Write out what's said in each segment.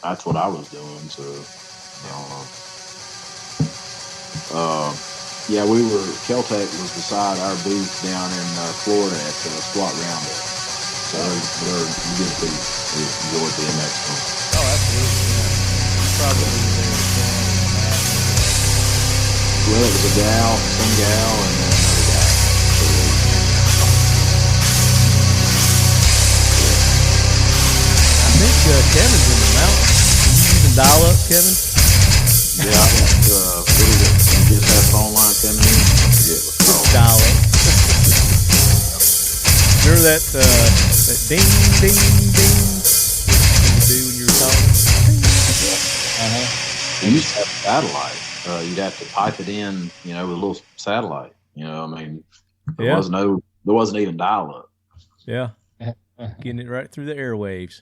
that's what I was doing. So, yeah, KelTec was beside our booth down in Florida at Squat Roundup. So you get to enjoy the MX one. Oh, absolutely. Yeah. Probably there. Well, it was a gal, some gal, and then another guy. I think Kevin's in the mountains. You can dial up, Kevin. Yeah, I got, what is it? You get that phone line coming in? I forget what's called. Dial up. Remember that ding, ding, ding you do when you were calling? You used to have satellite. You'd have to pipe it in, with a little satellite. I mean, there wasn't even dial-up. Yeah, getting it right through the airwaves.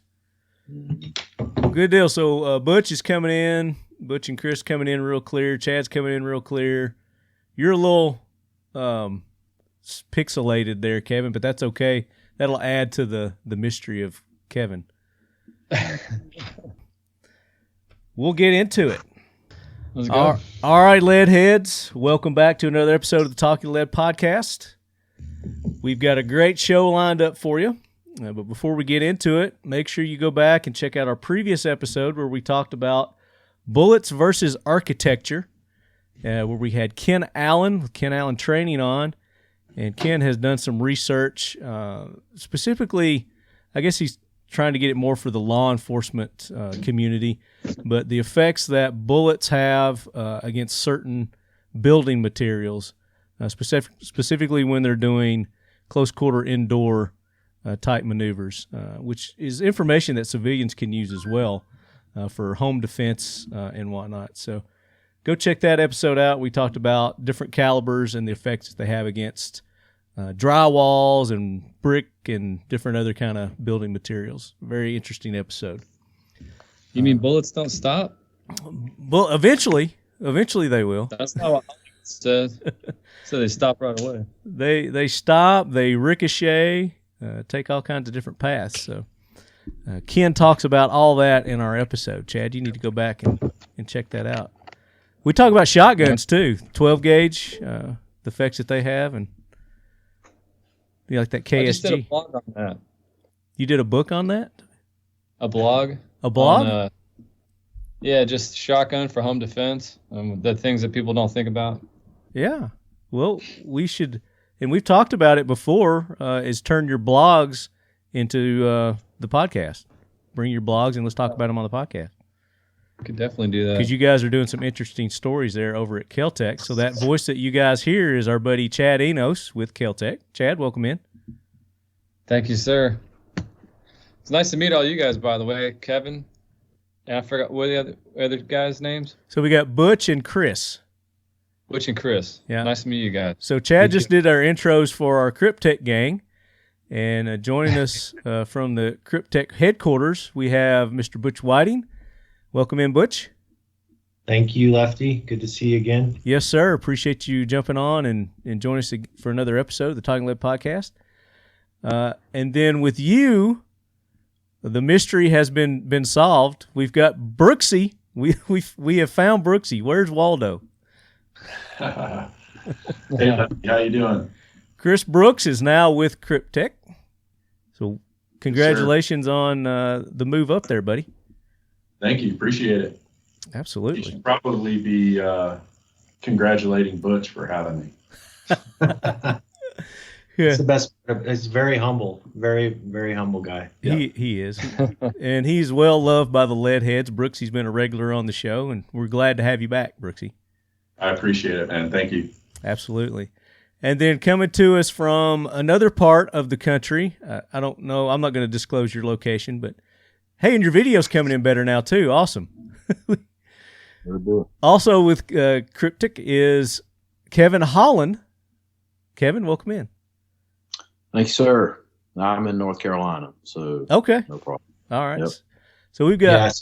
Well, good deal. So Butch is coming in. Butch and Chris coming in real clear. Chad's coming in real clear. You're a little pixelated there, Kevin, but that's okay. That'll add to the mystery of Kevin. We'll get into it. Let's go. All right, lead heads. Welcome back to another episode of the Talking Lead Podcast. We've got a great show lined up for you. But before we get into it, make sure you go back and check out our previous episode where we talked about bullets versus architecture, where we had Ken Allen with Ken Allen Training on. And Ken has done some research, specifically, I guess he's trying to get it more for the law enforcement community, but the effects that bullets have against certain building materials, specifically when they're doing close-quarter indoor type maneuvers, which is information that civilians can use as well for home defense and whatnot. So go check that episode out. We talked about different calibers and the effects that they have against drywalls and brick and different other kind of building materials. Very interesting episode. You mean bullets don't stop? Well, eventually they will. That's not what it says. So they stop right away. They stop, they ricochet, take all kinds of different paths. So Ken talks about all that in our episode. Chad, you need to go back and check that out. We talk about shotguns too, 12 gauge, the effects that they have, and like that KSG. I just did a blog on that. You did a book on that? A blog? A blog? On, just shotgun for home defense. The things that people don't think about. Yeah. Well, we should, and we've talked about it before, is turn your blogs into the podcast. Bring your blogs and let's talk about them on the podcast. Could definitely do that. Because you guys are doing some interesting stories there over at KelTec. So that voice that you guys hear is our buddy Chad Enos with KelTec. Chad, welcome in. Thank you, sir. It's nice to meet all you guys, by the way. Kevin, and I forgot what are the other guys' names? So we got Butch and Chris. Butch and Chris. Yeah. Nice to meet you guys. So Chad just did our intros for our Kryptek gang. And joining us from the Kryptek headquarters, we have Mr. Butch Whiting. Welcome in, Butch. Thank you, Lefty. Good to see you again. Yes, sir. Appreciate you jumping on and joining us for another episode of the Talking Lead Podcast. And then with you, the mystery has been solved. We've got Brooksy. We have found Brooksy. Where's Waldo? Hey, how you doing? Chris Brooks is now with Kryptek. So congratulations on the move up there, buddy. Thank you. Appreciate it. Absolutely. You should probably be congratulating Butch for having me. Yeah. It's the best. He's very humble. Very, very humble guy. He is. And he's well loved by the lead heads. Brooksy's been a regular on the show, and we're glad to have you back, Brooksy. I appreciate it, man. Thank you. Absolutely. And then coming to us from another part of the country, I don't know, I'm not going to disclose your location, but hey, and your video's coming in better now too. Awesome. Also with Kryptek is Kevin Holland. Kevin, welcome in. Thank you, sir. I'm in North Carolina, so okay, no problem. All right. Yep. So we've got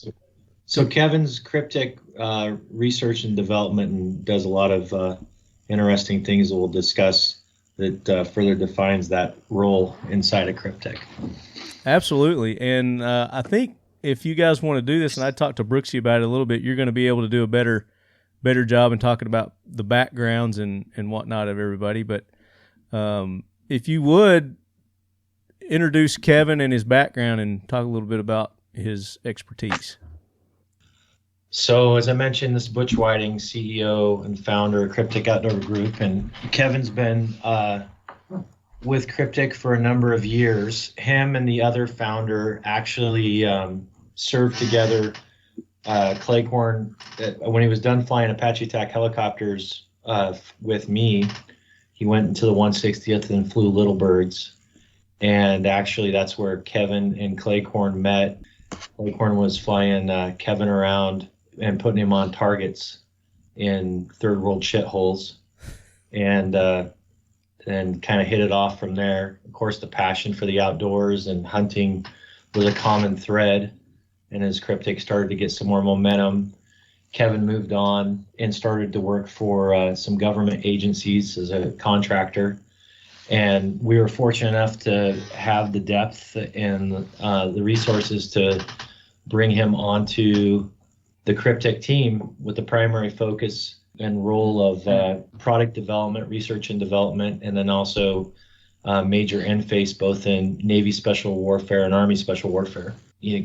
So Kevin's Kryptek research and development and does a lot of interesting things that we'll discuss that further defines that role inside of Kryptek. Absolutely. And I think if you guys want to do this, and I talked to Brooksy about it a little bit, you're going to be able to do a better job in talking about the backgrounds and whatnot of everybody. But if you would introduce Kevin and his background and talk a little bit about his expertise. So, as I mentioned, this is Butch Whiting, CEO and founder of Kryptek Outdoor Group, and Kevin's been with Kryptek for a number of years. Him and the other founder actually served together. Claycorn, when he was done flying Apache attack helicopters with me, he went into the 160th and flew Little Birds. And actually, that's where Kevin and Claycorn met. Claycorn was flying Kevin around and putting him on targets in third world shitholes, and kind of hit it off from there. Of course, the passion for the outdoors and hunting was a common thread. And as Kryptek started to get some more momentum, Kevin moved on and started to work for some government agencies as a contractor. And we were fortunate enough to have the depth and the resources to bring him onto the Kryptek team with the primary focus and role of product development, research and development, and then also major interface both in Navy Special Warfare and Army Special Warfare.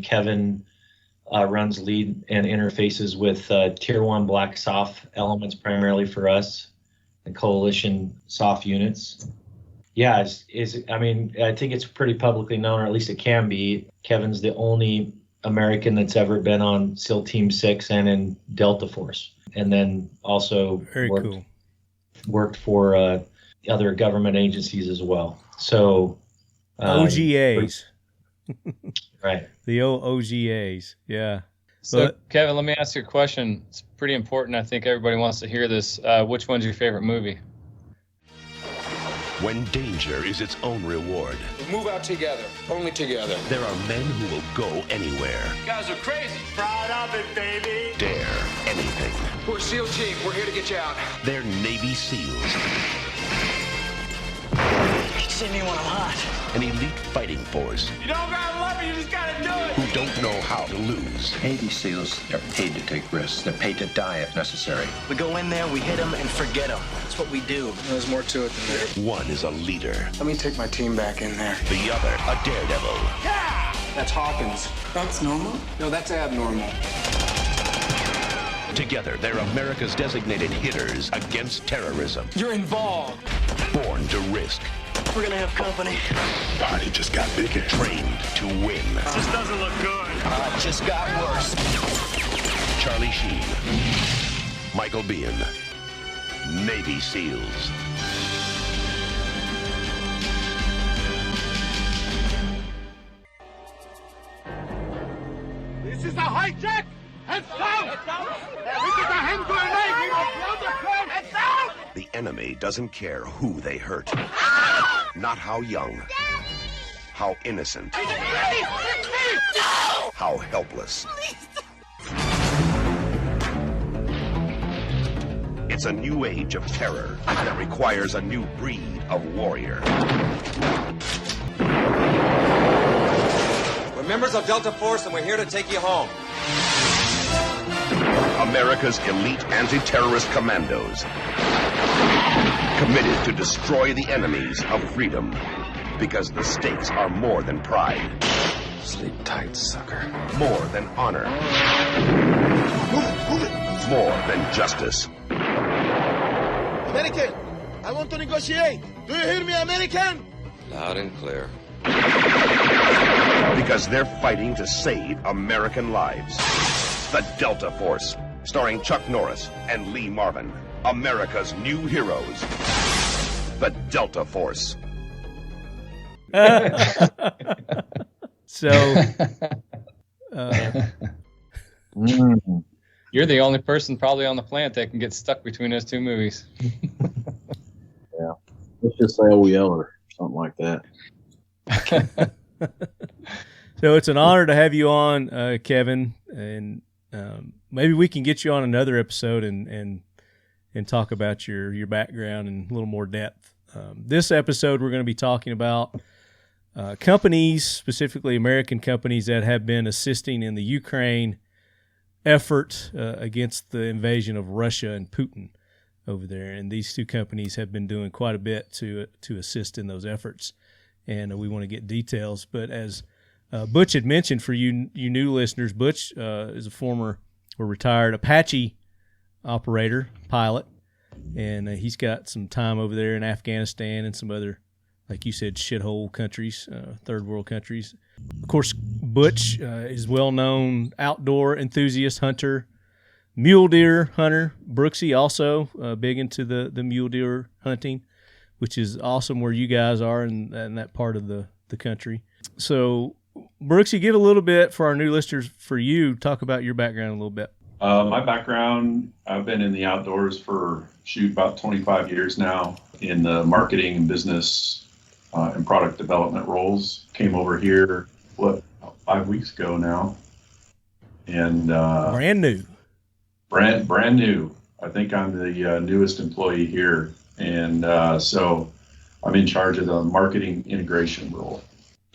Kevin runs lead and interfaces with Tier 1 Black SOF elements primarily for us, and coalition SOF units. Yeah, I think it's pretty publicly known, or at least it can be. Kevin's the only American that's ever been on SEAL Team 6 and in Delta Force, and then also worked for other government agencies as well. So OGAs. Right. The old OGAs. Yeah. So, Kevin, let me ask you a question. It's pretty important. I think everybody wants to hear this. Which one's your favorite movie? When danger is its own reward. Move out together, only together. There are men who will go anywhere. You guys are crazy. Proud of it, baby. Dare anything. We're a SEAL team. We're here to get you out. They're Navy SEALs. Send me when I'm hot. An elite fighting force. You don't gotta love it, you just gotta do it. Who don't know how to lose. Navy SEALs, they're paid to take risks. They're paid to die if necessary. We go in there, we hit them, and forget them. That's what we do. There's more to it than that. One is a leader. Let me take my team back in there. The other, a daredevil. Yeah! That's Hawkins. That's normal? No, that's abnormal. Together, they're America's designated hitters against terrorism. You're involved. Born to risk. We're gonna have company. Party just got bigger. Trained to win. This doesn't look good. It just got worse. Charlie Sheen. Michael Biehn. Navy SEALs. This is a hijack! Heads down! This is a hand grenade! Heads down! The enemy doesn't care who they hurt. Not how young. How innocent. How helpless. It's a new age of terror that requires a new breed of warrior. We're members of Delta Force and we're here to take you home. America's elite anti-terrorist commandos. Committed to destroy the enemies of freedom. Because the stakes are more than pride. Sleep tight, sucker. More than honor. Move it! More than justice. American, I want to negotiate. Do you hear me, American? Loud and clear. Because they're fighting to save American lives. The Delta Force, starring Chuck Norris and Lee Marvin. America's new heroes. The Delta Force. So, You're the only person probably on the planet that can get stuck between those two movies. Yeah. Let's just say we or something like that. So it's an honor to have you on, Kevin, and maybe we can get you on another episode and talk about your background in a little more depth. This episode, we're going to be talking about companies, specifically American companies, that have been assisting in the Ukraine effort against the invasion of Russia and Putin over there. And these two companies have been doing quite a bit to assist in those efforts. And we want to get details. But as Butch had mentioned, for you new listeners, Butch is a former or retired Apache operator, pilot. And he's got some time over there in Afghanistan and some other, like you said, shithole countries, third world countries. Of course, Butch is well-known outdoor enthusiast, hunter, mule deer hunter. Brooksy also big into the mule deer hunting, which is awesome where you guys are in that part of the country. So, Brooksy, give a little bit for our new listeners, for you, talk about your background a little bit. My background, I've been in the outdoors for about 25 years now in the marketing and business and product development roles. Came over here, 5 weeks ago now. And brand new. Brand new. I think I'm the newest employee here. And so I'm in charge of the marketing integration role.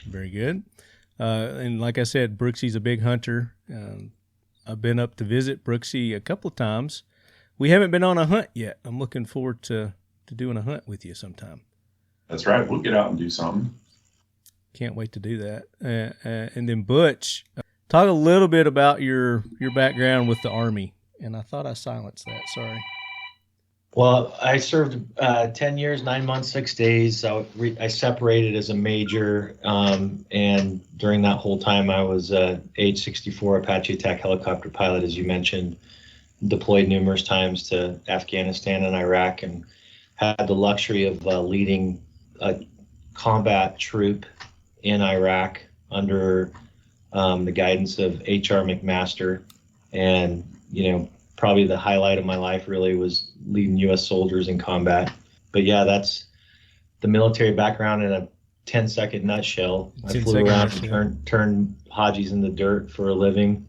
Very good. And like I said, Brooksy's a big hunter. I've been up to visit Brooksy a couple of times. We haven't been on a hunt yet. I'm looking forward to doing a hunt with you sometime. That's right. We'll get out and do something. Can't wait to do that. And then Butch, talk a little bit about your background with the Army. And I thought I silenced that. Sorry. Well, I served 10 years, 9 months, 6 days. So I separated as a major, and during that whole time, I was age 64 Apache attack helicopter pilot, as you mentioned, deployed numerous times to Afghanistan and Iraq, and had the luxury of leading a combat troop in Iraq under the guidance of H.R. McMaster. And, probably the highlight of my life really was leading U.S. soldiers in combat. But yeah, that's the military background in a 10-second nutshell. I flew around and turned Hajis in the dirt for a living,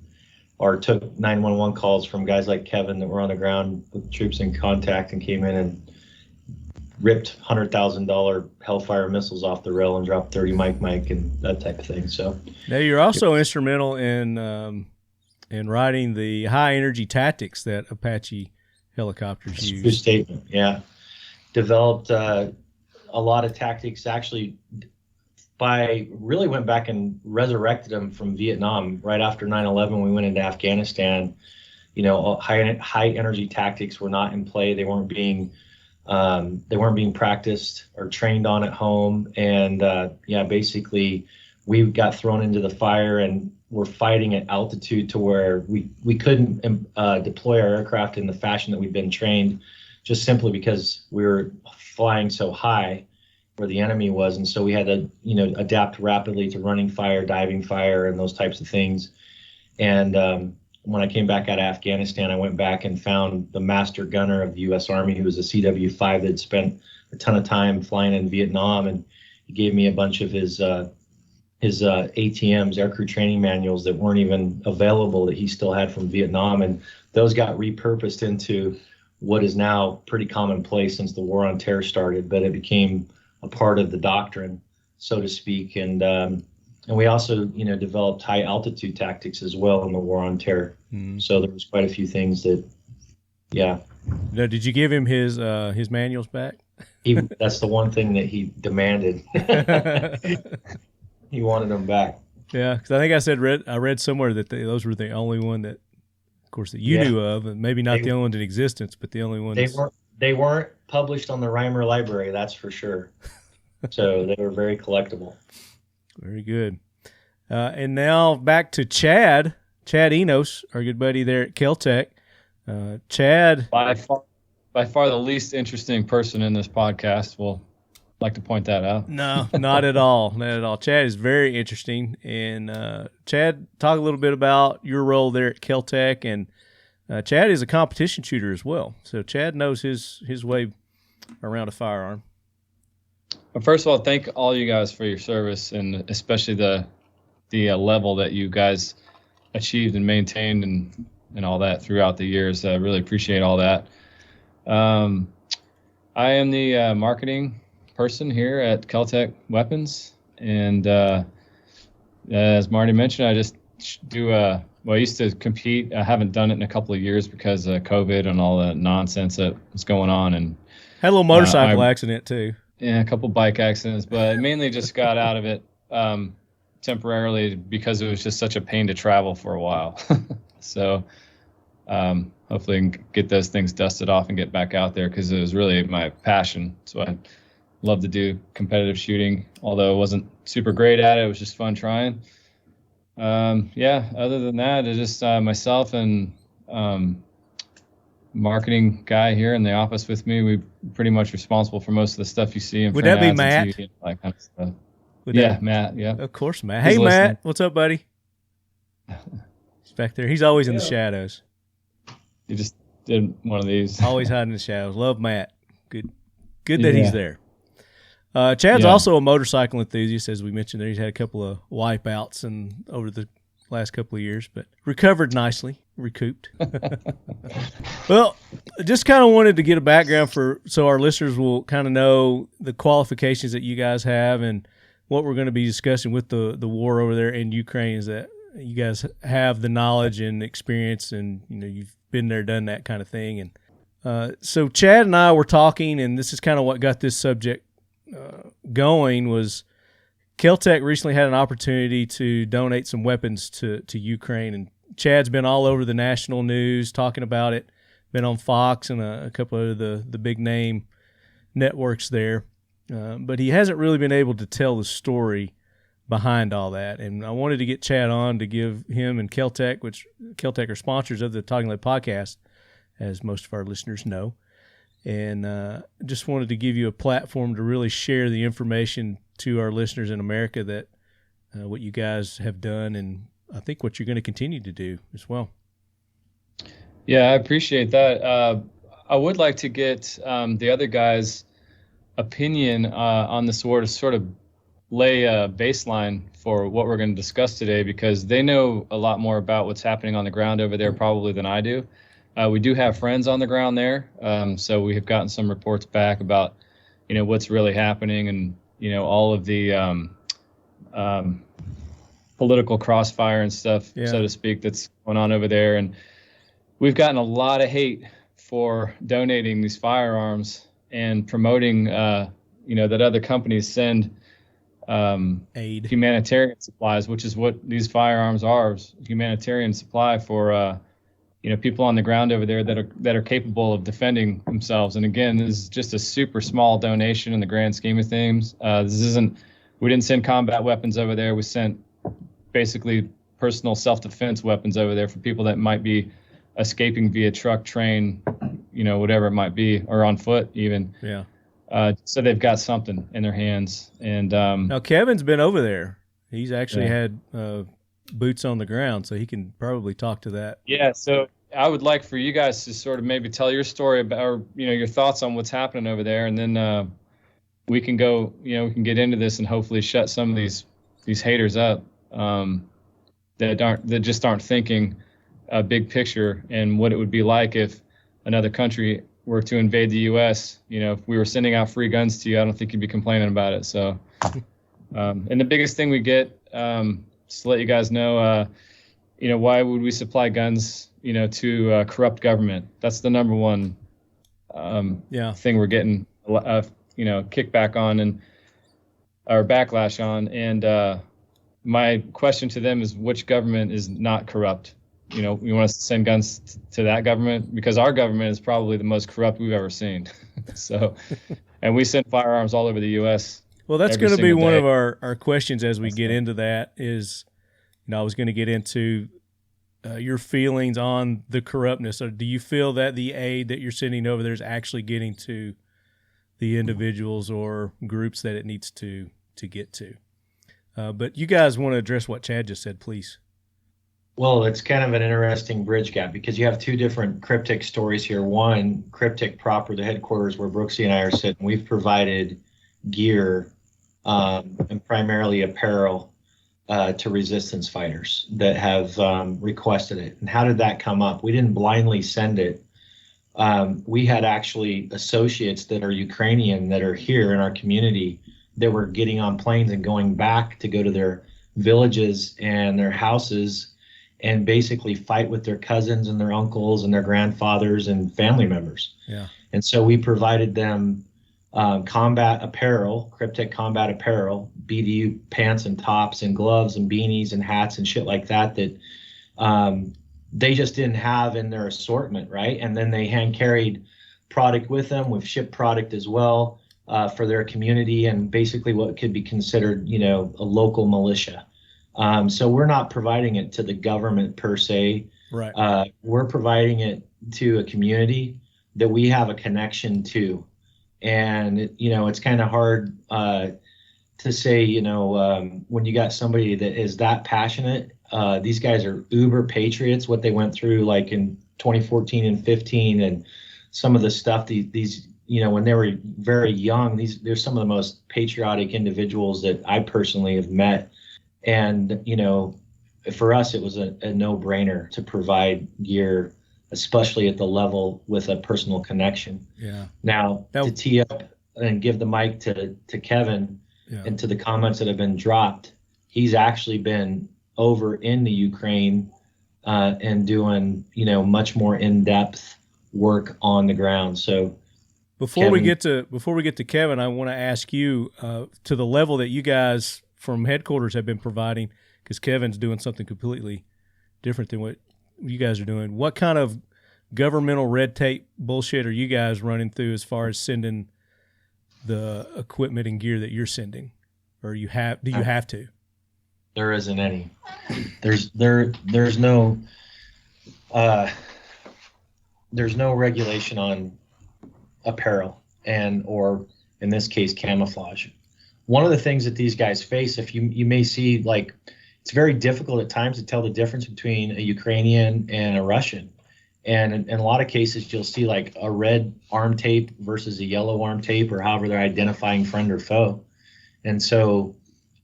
or took 911 calls from guys like Kevin that were on the ground with troops in contact and came in and ripped $100,000 Hellfire missiles off the rail and dropped 30 Mike and that type of thing. So now you're also instrumental in writing the high energy tactics that Apache helicopters use. Good statement. Yeah. Developed a lot of tactics. Actually, really went back and resurrected them from Vietnam. Right after 9/11, we went into Afghanistan. High energy tactics were not in play. They weren't being practiced or trained on at home. And basically we got thrown into the fire and were fighting at altitude to where we couldn't deploy our aircraft in the fashion that we'd been trained, just simply because we were flying so high where the enemy was. And so we had to, adapt rapidly to running fire, diving fire, and those types of things. And when I came back out of Afghanistan, I went back and found the master gunner of the U.S. Army, who was a CW-5 that had spent a ton of time flying in Vietnam, and he gave me a bunch of his ATMs, aircrew training manuals, that weren't even available, that he still had from Vietnam, and those got repurposed into what is now pretty commonplace since the war on terror started. But it became a part of the doctrine, so to speak, and we also, developed high altitude tactics as well in the war on terror. Mm. So there was quite a few things that, yeah. Now, did you give him his manuals back? That's the one thing that he demanded. He wanted them back. Yeah, because I think I read somewhere that those were the only one that, of course, that you knew of, and maybe not the only one in existence, but the only ones. They weren't published on the Reimer Library, that's for sure. So they were very collectible. Very good. And now back to Chad Enos, our good buddy there at KelTec. Chad, by far the least interesting person in this podcast. We'll like to point that out. No, not at all. Not at all. Chad is very interesting. And Chad, talk a little bit about your role there at KelTec. And Chad is a competition shooter as well. So Chad knows his way around a firearm. Well, first of all, thank all you guys for your service, and especially the level that you guys achieved and maintained and all that throughout the years. I really appreciate all that. I am the marketing person here at KelTec Weapons. And as Marty mentioned, I just do I used to compete. I haven't done it in a couple of years because of COVID and all the nonsense that was going on. And had a little motorcycle accident too. Yeah, a couple bike accidents, but mainly just got out of it temporarily because it was just such a pain to travel for a while. So hopefully I can get those things dusted off and get back out there, because it was really my passion. So I love to do competitive shooting, although I wasn't super great at it. It was just fun trying. Other than that, it's just myself and marketing guy here in the office with me. We pretty much responsible for most of the stuff you see in Would print that be ads and Matt? TV and all that kind of stuff. That, Matt. Yeah, of course, Matt. He's Hey, listening. Matt, what's up, buddy? He's back there. He's always in the shadows. He just did one of these. Always hiding in the shadows. Love Matt. Good that he's there. Chad's also a motorcycle enthusiast, as we mentioned there. He's had a couple of wipeouts and over the last couple of years, but recovered nicely, recouped. Well, just kind of wanted to get a background so our listeners will kind of know the qualifications that you guys have and what we're going to be discussing with the war over there in Ukraine, is that you guys have the knowledge and experience, and you've been there, done that kind of thing. And so Chad and I were talking, and this is kind of what got this subject going, was KelTec recently had an opportunity to donate some weapons to Ukraine, and Chad's been all over the national news talking about it, been on Fox and a couple of the big name networks there, but he hasn't really been able to tell the story behind all that. And I wanted to get Chad on to give him and KelTec, which KelTec are sponsors of the Talking Lead podcast, as most of our listeners know. And just wanted to give you a platform to really share the information to our listeners in America that what you guys have done, and I think what you're going to continue to do as well. Yeah, I appreciate that. I would like to get the other guys' opinion on this war to sort of lay a baseline for what we're going to discuss today, because they know a lot more about what's happening on the ground over there probably than I do. We do have friends on the ground there, so we have gotten some reports back about, what's really happening, and all of the political crossfire and stuff, so to speak, that's going on over there. And we've gotten a lot of hate for donating these firearms and promoting, that other companies send aid, humanitarian supplies, which is what these firearms are, humanitarian supply for people on the ground over there that are capable of defending themselves. And again, this is just a super small donation in the grand scheme of things. We didn't send combat weapons over there. We sent basically personal self-defense weapons over there for people that might be escaping via truck, train, whatever it might be, or on foot even. Yeah. So they've got something in their hands. And now Kevin's been over there. He's actually had boots on the ground, so he can probably talk to that. Yeah. So I would like for you guys to sort of maybe tell your story about, or your thoughts on what's happening over there, and then we can go. We can get into this and hopefully shut some of these haters up that just aren't thinking a big picture and what it would be like if another country were to invade the U.S. If we were sending out free guns to you, I don't think you'd be complaining about it. So, and the biggest thing we get, just to let you guys know, why would we supply guns, to a corrupt government? That's the number one thing we're getting, kickback on or backlash on. And my question to them is, which government is not corrupt? We want us to send guns to that government, because our government is probably the most corrupt we've ever seen. So, and we send firearms all over the U.S. Well, that's going to be one of our questions as we get into that is, I was going to get into your feelings on the corruptness. Or do you feel that the aid that you're sending over there is actually getting to the individuals or groups that it needs to get to? But you guys want to address what Chad just said, please. Well, it's kind of an interesting bridge gap, because you have two different Kyrptek stories here. One, Kyrptek proper, the headquarters where Brooksy and I are sitting, we've provided gear and primarily apparel to resistance fighters that have requested it. And how did that come up? We didn't blindly send it. We had actually associates that are Ukrainian that are here in our community they were getting on planes and going back to go to their villages and their houses and basically fight with their cousins and their uncles and their grandfathers and family members. Yeah. And so we provided them combat apparel, Kryptek combat apparel, BDU pants and tops and gloves and beanies and hats and shit like that they just didn't have in their assortment, right? And then they hand carried product with them. We've shipped product as well for their community and basically what could be considered, you know, a local militia. So we're not providing it to the government per se. Right. We're providing it to a community that we have a connection to. And, you know, it's kind of hard to say, you know, when you got somebody that is that passionate. These guys are uber patriots, what they went through like in 2014 and 15 and some of the stuff these you know, when they were very young, they're some of the most patriotic individuals that I personally have met. And, you know, for us, it was a no-brainer to provide gear, especially at the level with a personal connection. Yeah. Now, to tee up and give the mic to Kevin and to the comments that have been dropped, he's actually been over in the Ukraine and doing, you know, much more in-depth work on the ground. So before we get to Kevin, I want to ask you to the level that you guys from headquarters have been providing, because Kevin's doing something completely different than what you guys are doing. What kind of governmental red tape bullshit are you guys running through as far as sending the equipment and gear that you're sending, or do you have to? There isn't any. There's no regulation on apparel or in this case camouflage. One of the things that these guys face, if you may see, like, it's very difficult at times to tell the difference between a Ukrainian and a Russian. And in a lot of cases, you'll see like a red arm tape versus a yellow arm tape, or however they're identifying friend or foe. And so,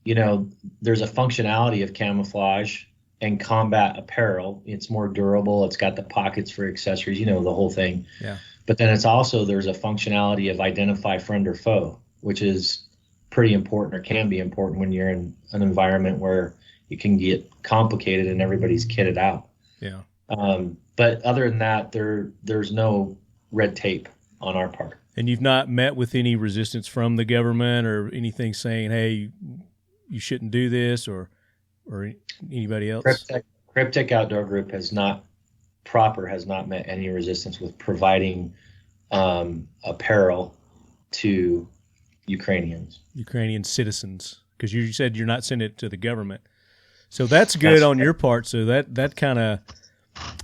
you know, there's a functionality of camouflage and combat apparel. It's more durable. It's got the pockets for accessories, you know, the whole thing. Yeah. But then there's a functionality of identify friend or foe, which is pretty important, or can be important when you're in an environment where it can get complicated and everybody's kitted out. Yeah. But other than that, there's no red tape on our part. And you've not met with any resistance from the government or anything saying, hey, you shouldn't do this, or anybody else? Kryptek Outdoor Group has not met any resistance with providing apparel to Ukrainian citizens, because you said you're not sending it to the government. So that's good on your part. So that kind of,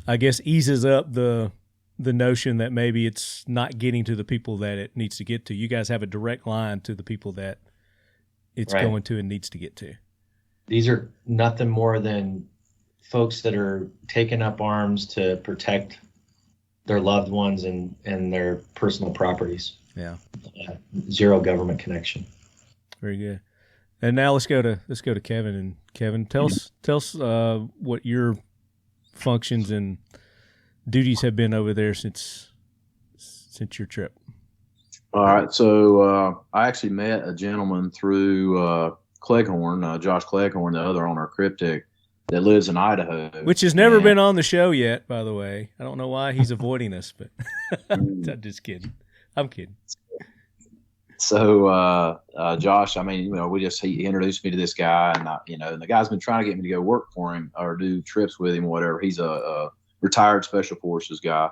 I guess, eases up the notion that maybe it's not getting to the people that it needs to get to. You guys have a direct line to the people that it's going to and needs to get to. These are nothing more than folks that are taking up arms to protect their loved ones and their personal properties. Yeah. Zero government connection. Very good. And now let's go to Kevin. And Kevin, tell us what your functions and duties have been over there since your trip. All right. So I actually met a gentleman through Cleghorn, Josh Cleghorn, the other owner of Kryptek, that lives in Idaho. Which has never been on the show yet, by the way. I don't know why he's avoiding us, but I'm just kidding. I'm kidding. So Josh, I mean, you know, he introduced me to this guy, and and the guy's been trying to get me to go work for him or do trips with him, or whatever. He's a retired special forces guy,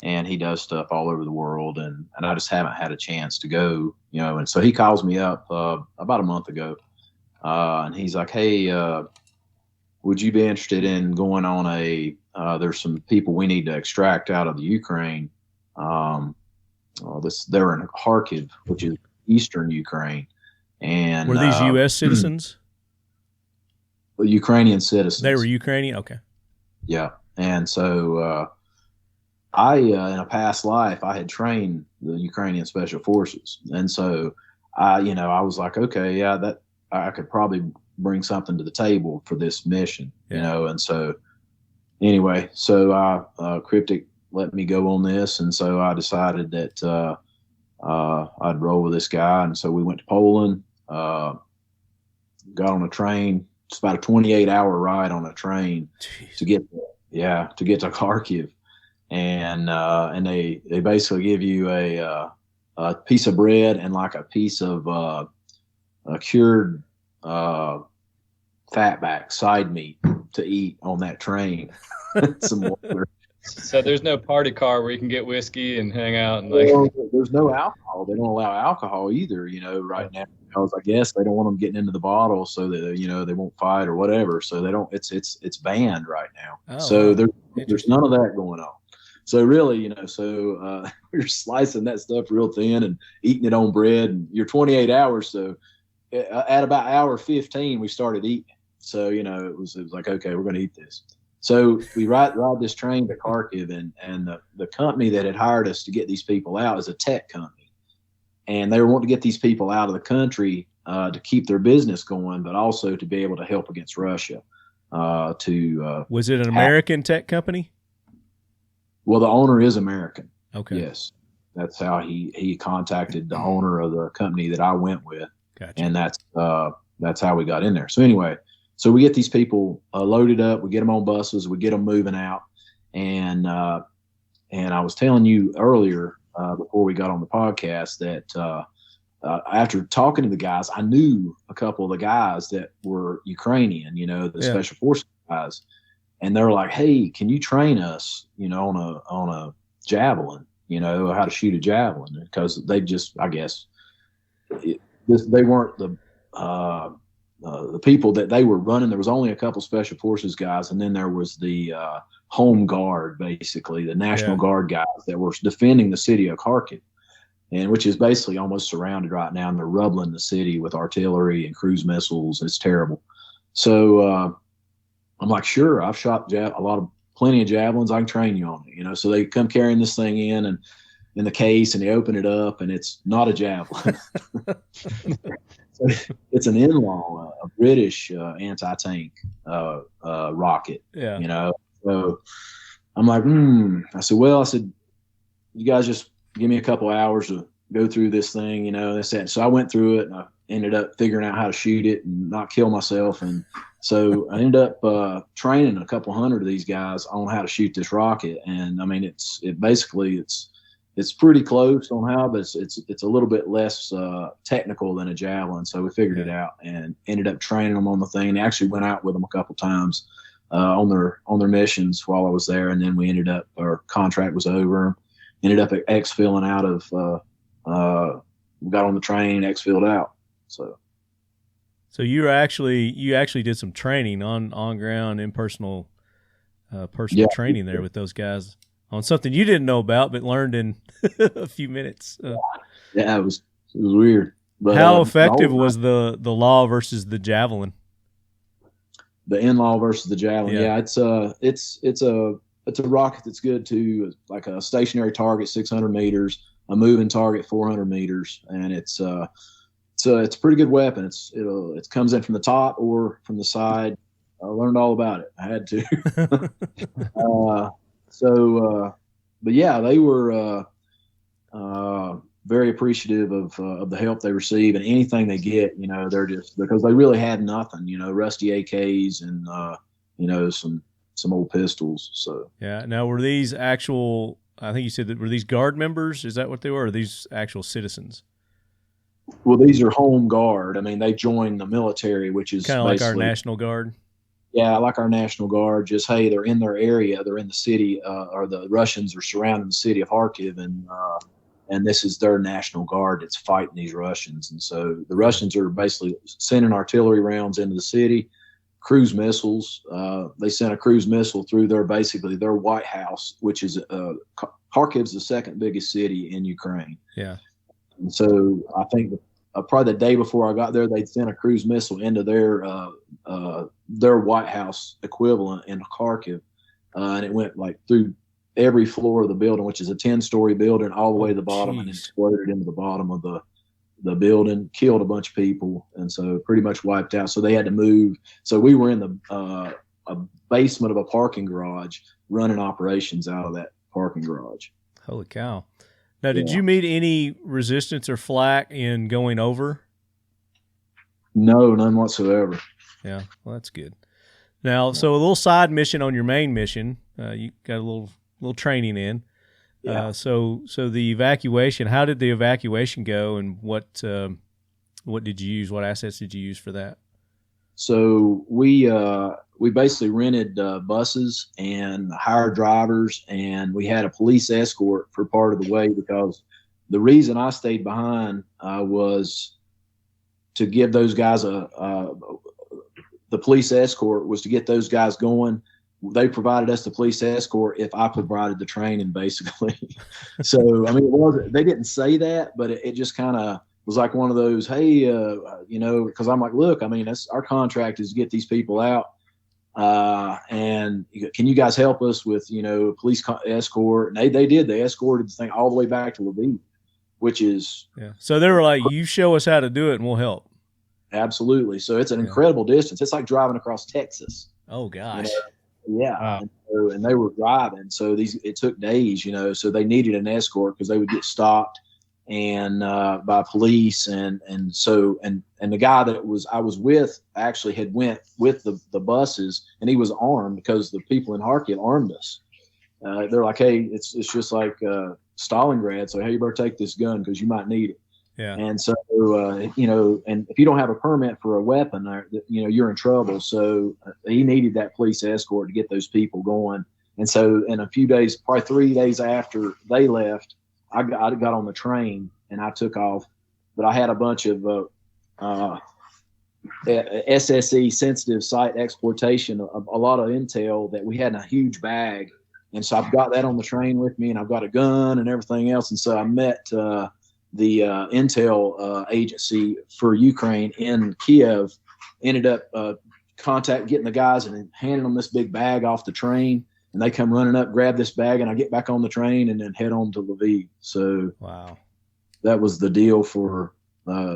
and he does stuff all over the world, and I just haven't had a chance to go, you know. And so he calls me up about a month ago, and he's like, hey, would you be interested in going on there's some people we need to extract out of the Ukraine. They're in Kharkiv, which is eastern Ukraine. And were these U.S. citizens? Ukrainian citizens. They were Ukrainian? Okay. Yeah. And so I, in a past life, I had trained the Ukrainian Special Forces. And so I was like, okay, yeah, that I could probably bring something to the table for this mission, you know. And so anyway, Kryptek let me go on this, and so I decided that I'd roll with this guy. And so we went to Poland. got on a train. It's about a 28-hour ride on a train to get to Kharkiv, and they basically give you a piece of bread and like a piece of a cured fatback side meat to eat on that train. Some water. So there's no party car where you can get whiskey and hang out and Well, there's no alcohol. They don't allow alcohol either, right now, because I guess they don't want them getting into the bottle so that they won't fight or whatever. So they don't. It's banned right now. So there's none of that going on. So really, you're slicing that stuff real thin and eating it on bread, and you're 28 hours. So at about hour 15, we started eating. So it was like, okay, we're going to eat this. So we ride this train to Kharkiv, and the company that had hired us to get these people out is a tech company. And they were wanting to get these people out of the country to keep their business going, but also to be able to help against Russia. Was it an American tech company? Well, the owner is American. Okay. Yes. That's how he contacted the owner of the company that I went with. Gotcha. And that's how we got in there. So anyway, so we get these people loaded up, we get them on buses, we get them moving out. And I was telling you earlier before we got on the podcast that after talking to the guys, I knew a couple of the guys that were Ukrainian, the special forces guys. And they're like, hey, can you train us, on a javelin, how to shoot a javelin? Because they just, I guess, they weren't the people that they were running. There was only a couple special forces guys, and then there was the home guard, basically the National Guard guys that were defending the city of Kharkiv, and which is basically almost surrounded right now, and they're rubbling the city with artillery and cruise missiles. It's terrible. So I'm like, sure, I've shot plenty of javelins. I can train you on it, So they come carrying this thing in the case, and they open it up, and it's not a javelin. It's an in-law, a British anti-tank rocket. Yeah. So I'm like, I said, you guys just give me a couple hours to go through this thing, That's it. So I went through it, and I ended up figuring out how to shoot it and not kill myself. And so I ended up training a couple hundred of these guys on how to shoot this rocket. And I mean, it's pretty close on how, but it's a little bit less technical than a javelin. So we figured it out and ended up training them on the thing. They actually went out with them a couple times on their missions while I was there. And then we ended up, our contract was over, ended up exfilling out of, got on the train, exfilled out. So you actually did some training on ground in personal training there with those guys on something you didn't know about but learned in a few minutes. Yeah, it was weird. But, how effective was the law versus the javelin? The in-law versus the javelin. Yeah, it's a rocket that's good to like a stationary target 600 meters, a moving target 400 meters, and it's a pretty good weapon. It comes in from the top or from the side. I learned all about it. I had to. But yeah, they were very appreciative of the help they receive, and anything they get, they're just, because they really had nothing, rusty AKs and some old pistols. So yeah. Now, were these actual? I think you said that were these guard members? Is that what they were? Or are these actual citizens? Well, these are home guard. I mean, they joined the military, which is kind of like our National Guard. Yeah, like our National Guard. Just, hey, they're in their area, they're in the city, or the Russians are surrounding the city of Kharkiv, and this is their National Guard that's fighting these Russians. And so the Russians are basically sending artillery rounds into the city, cruise missiles. They sent a cruise missile through their White House, which is Kharkiv's the second biggest city in Ukraine. Yeah. And so I think probably the day before I got there, they'd sent a cruise missile into their White House equivalent in Kharkiv, and it went like through every floor of the building, which is a 10-story building, all the way to the bottom, and exploded into the bottom of the building, killed a bunch of people, and so pretty much wiped out. So they had to move. So we were in a basement of a parking garage running operations out of that parking garage. Holy cow. Now, did you meet any resistance or flack in going over? No, none whatsoever. Yeah, well, that's good. Now, so a little side mission on your main mission. You got a little training in. Yeah. So the evacuation. How did the evacuation go, and what did you use? What assets did you use for that? So we basically rented buses and hired drivers, and we had a police escort for part of the way, because the reason I stayed behind was to give those guys the police escort was to get those guys going. They provided us the police escort if I provided the training, basically. So, I mean, they didn't say that, but it just kind of was like one of those, hey, because I'm like, look, I mean, that's our contract is to get these people out. And can you guys help us with, police escort? And they did. They escorted the thing all the way back to Lviv, which is. Yeah. So they were like, you show us how to do it and we'll help. Absolutely. So it's an incredible distance. It's like driving across Texas. Oh, gosh. Yeah. Wow. And they were driving. So it took days, so they needed an escort because they would get stopped and by police. And the guy that I was with actually had went with the buses, and he was armed because the people in Kharkiv armed us. They're like, hey, it's just like Stalingrad. So, hey, you better take this gun because you might need it. Yeah. And so, and if you don't have a permit for a weapon, you're in trouble. So he needed that police escort to get those people going. And so in a few days, probably 3 days after they left, I got on the train and I took off. But I had a bunch of SSE, sensitive site exploitation, a lot of intel that we had in a huge bag. And so I've got that on the train with me, and I've got a gun and everything else. And so I met the intel agency for Ukraine in Kiev, ended up getting the guys and handing them this big bag off the train, and they come running up, grab this bag, and I get back on the train and then head on to Lviv. So wow, that was the deal for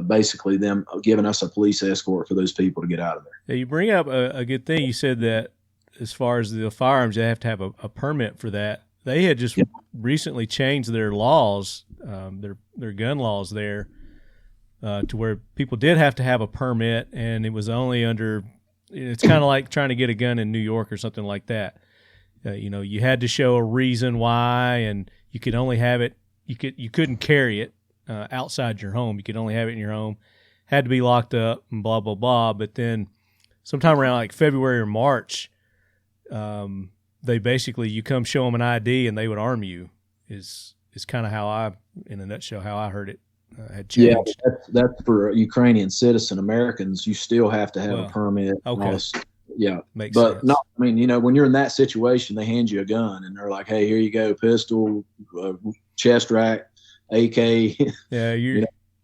basically them giving us a police escort for those people to get out of there. Yeah, you bring up a good thing. You said that as far as the firearms, they have to have a permit for that. They had just recently changed their laws, their gun laws there, to where people did have to have a permit, and it was only under. It's kind of like trying to get a gun in New York or something like that. You had to show a reason why, and you could only have it. You couldn't carry it outside your home. You could only have it in your home. Had to be locked up and blah blah blah. But then, sometime around like February or March. They basically, you come show them an ID and they would arm you is kind of in a nutshell, how I heard it had changed. Yeah, that's for Ukrainian citizen Americans. You still have to have a permit. Okay. Yeah. Makes but sense. no, I mean, when you're in that situation, they hand you a gun and they're like, hey, here you go, pistol, chest rack, AK. Yeah.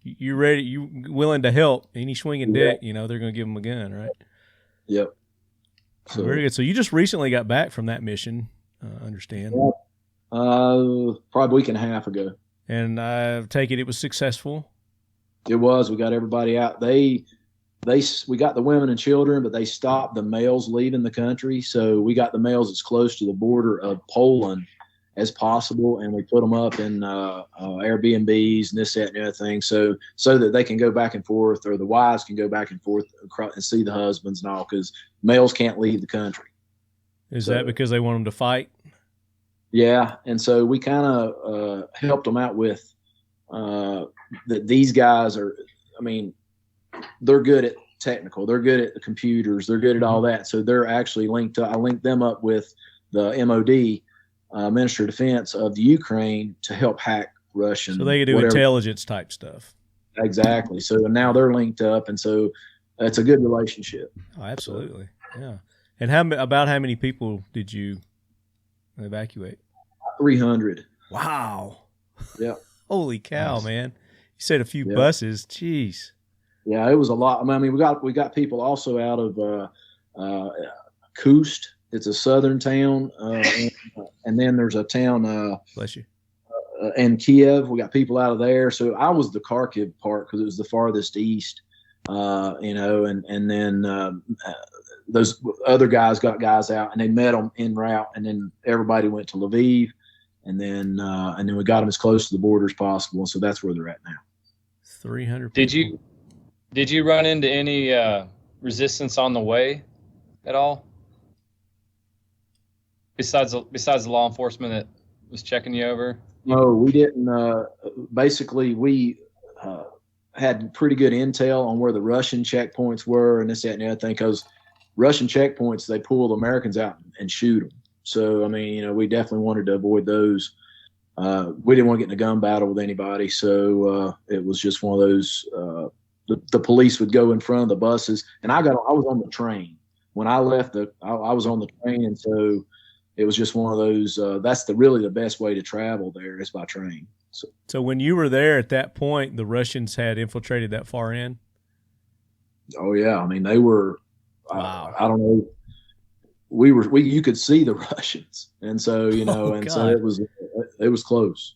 You're ready. You willing to help any swinging dick, they're going to give them a gun, right? Yep. So, very good. So you just recently got back from that mission, understand? Probably a week and a half ago. And I take it was successful. It was. We got everybody out. We got the women and children, but they stopped the males leaving the country. So we got the males as close to the border of Poland as possible, and we put them up in Airbnbs and this, that, and the other thing, so that they can go back and forth, or the wives can go back and forth and see the husbands and all, because males can't leave the country. Is that because they want them to fight? Yeah, and so we kind of helped them out with that. These guys are, they're good at technical, they're good at the computers, they're good at all that. So they're actually linked up. I linked them up with the MOD. Minister of Defense of the Ukraine to help hack Russian. So they can do intelligence type stuff. Exactly. So now they're linked up, and so it's a good relationship. Oh, absolutely. Yeah. And about how many people did you evacuate? 300. Wow. Yeah. Holy cow, man! You said a few buses. Jeez. Yeah, it was a lot. We got people also out of Kust. It's a southern town, and then there's a town. Bless you. In Kiev, we got people out of there. So I was the Kharkiv part because it was the farthest east, and then those other guys got guys out, and they met them en route, and then everybody went to Lviv, and then we got them as close to the border as possible. So that's where they're at now. 300. Did you Did you run into any resistance on the way at all? Besides the law enforcement that was checking you over? No, we didn't. Basically, we had pretty good intel on where the Russian checkpoints were and this, that, and the other thing, because Russian checkpoints, they pull the Americans out and shoot them. So, I mean, we definitely wanted to avoid those. We didn't want to get in a gun battle with anybody. So it was just one of those, the police would go in front of the buses, and I was on the train. When I left, I was on the train, and so it was just one of those. That's really the best way to travel there is by train. So when you were there at that point, the Russians had infiltrated that far in? Oh, yeah. I mean, they were, wow. I don't know. You could see the Russians. And so, so it was close.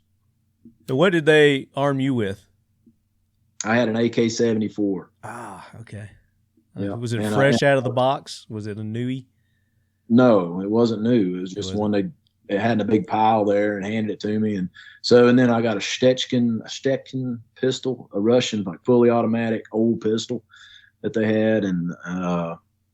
So what did they arm you with? I had an AK-74. Ah, okay. Yeah. Was it fresh out of the box? Was it a newie? No, it wasn't new. It was just one they had in a big pile there and handed it to me. And then I got a Stetkin pistol, a Russian, like fully automatic old pistol that they had. And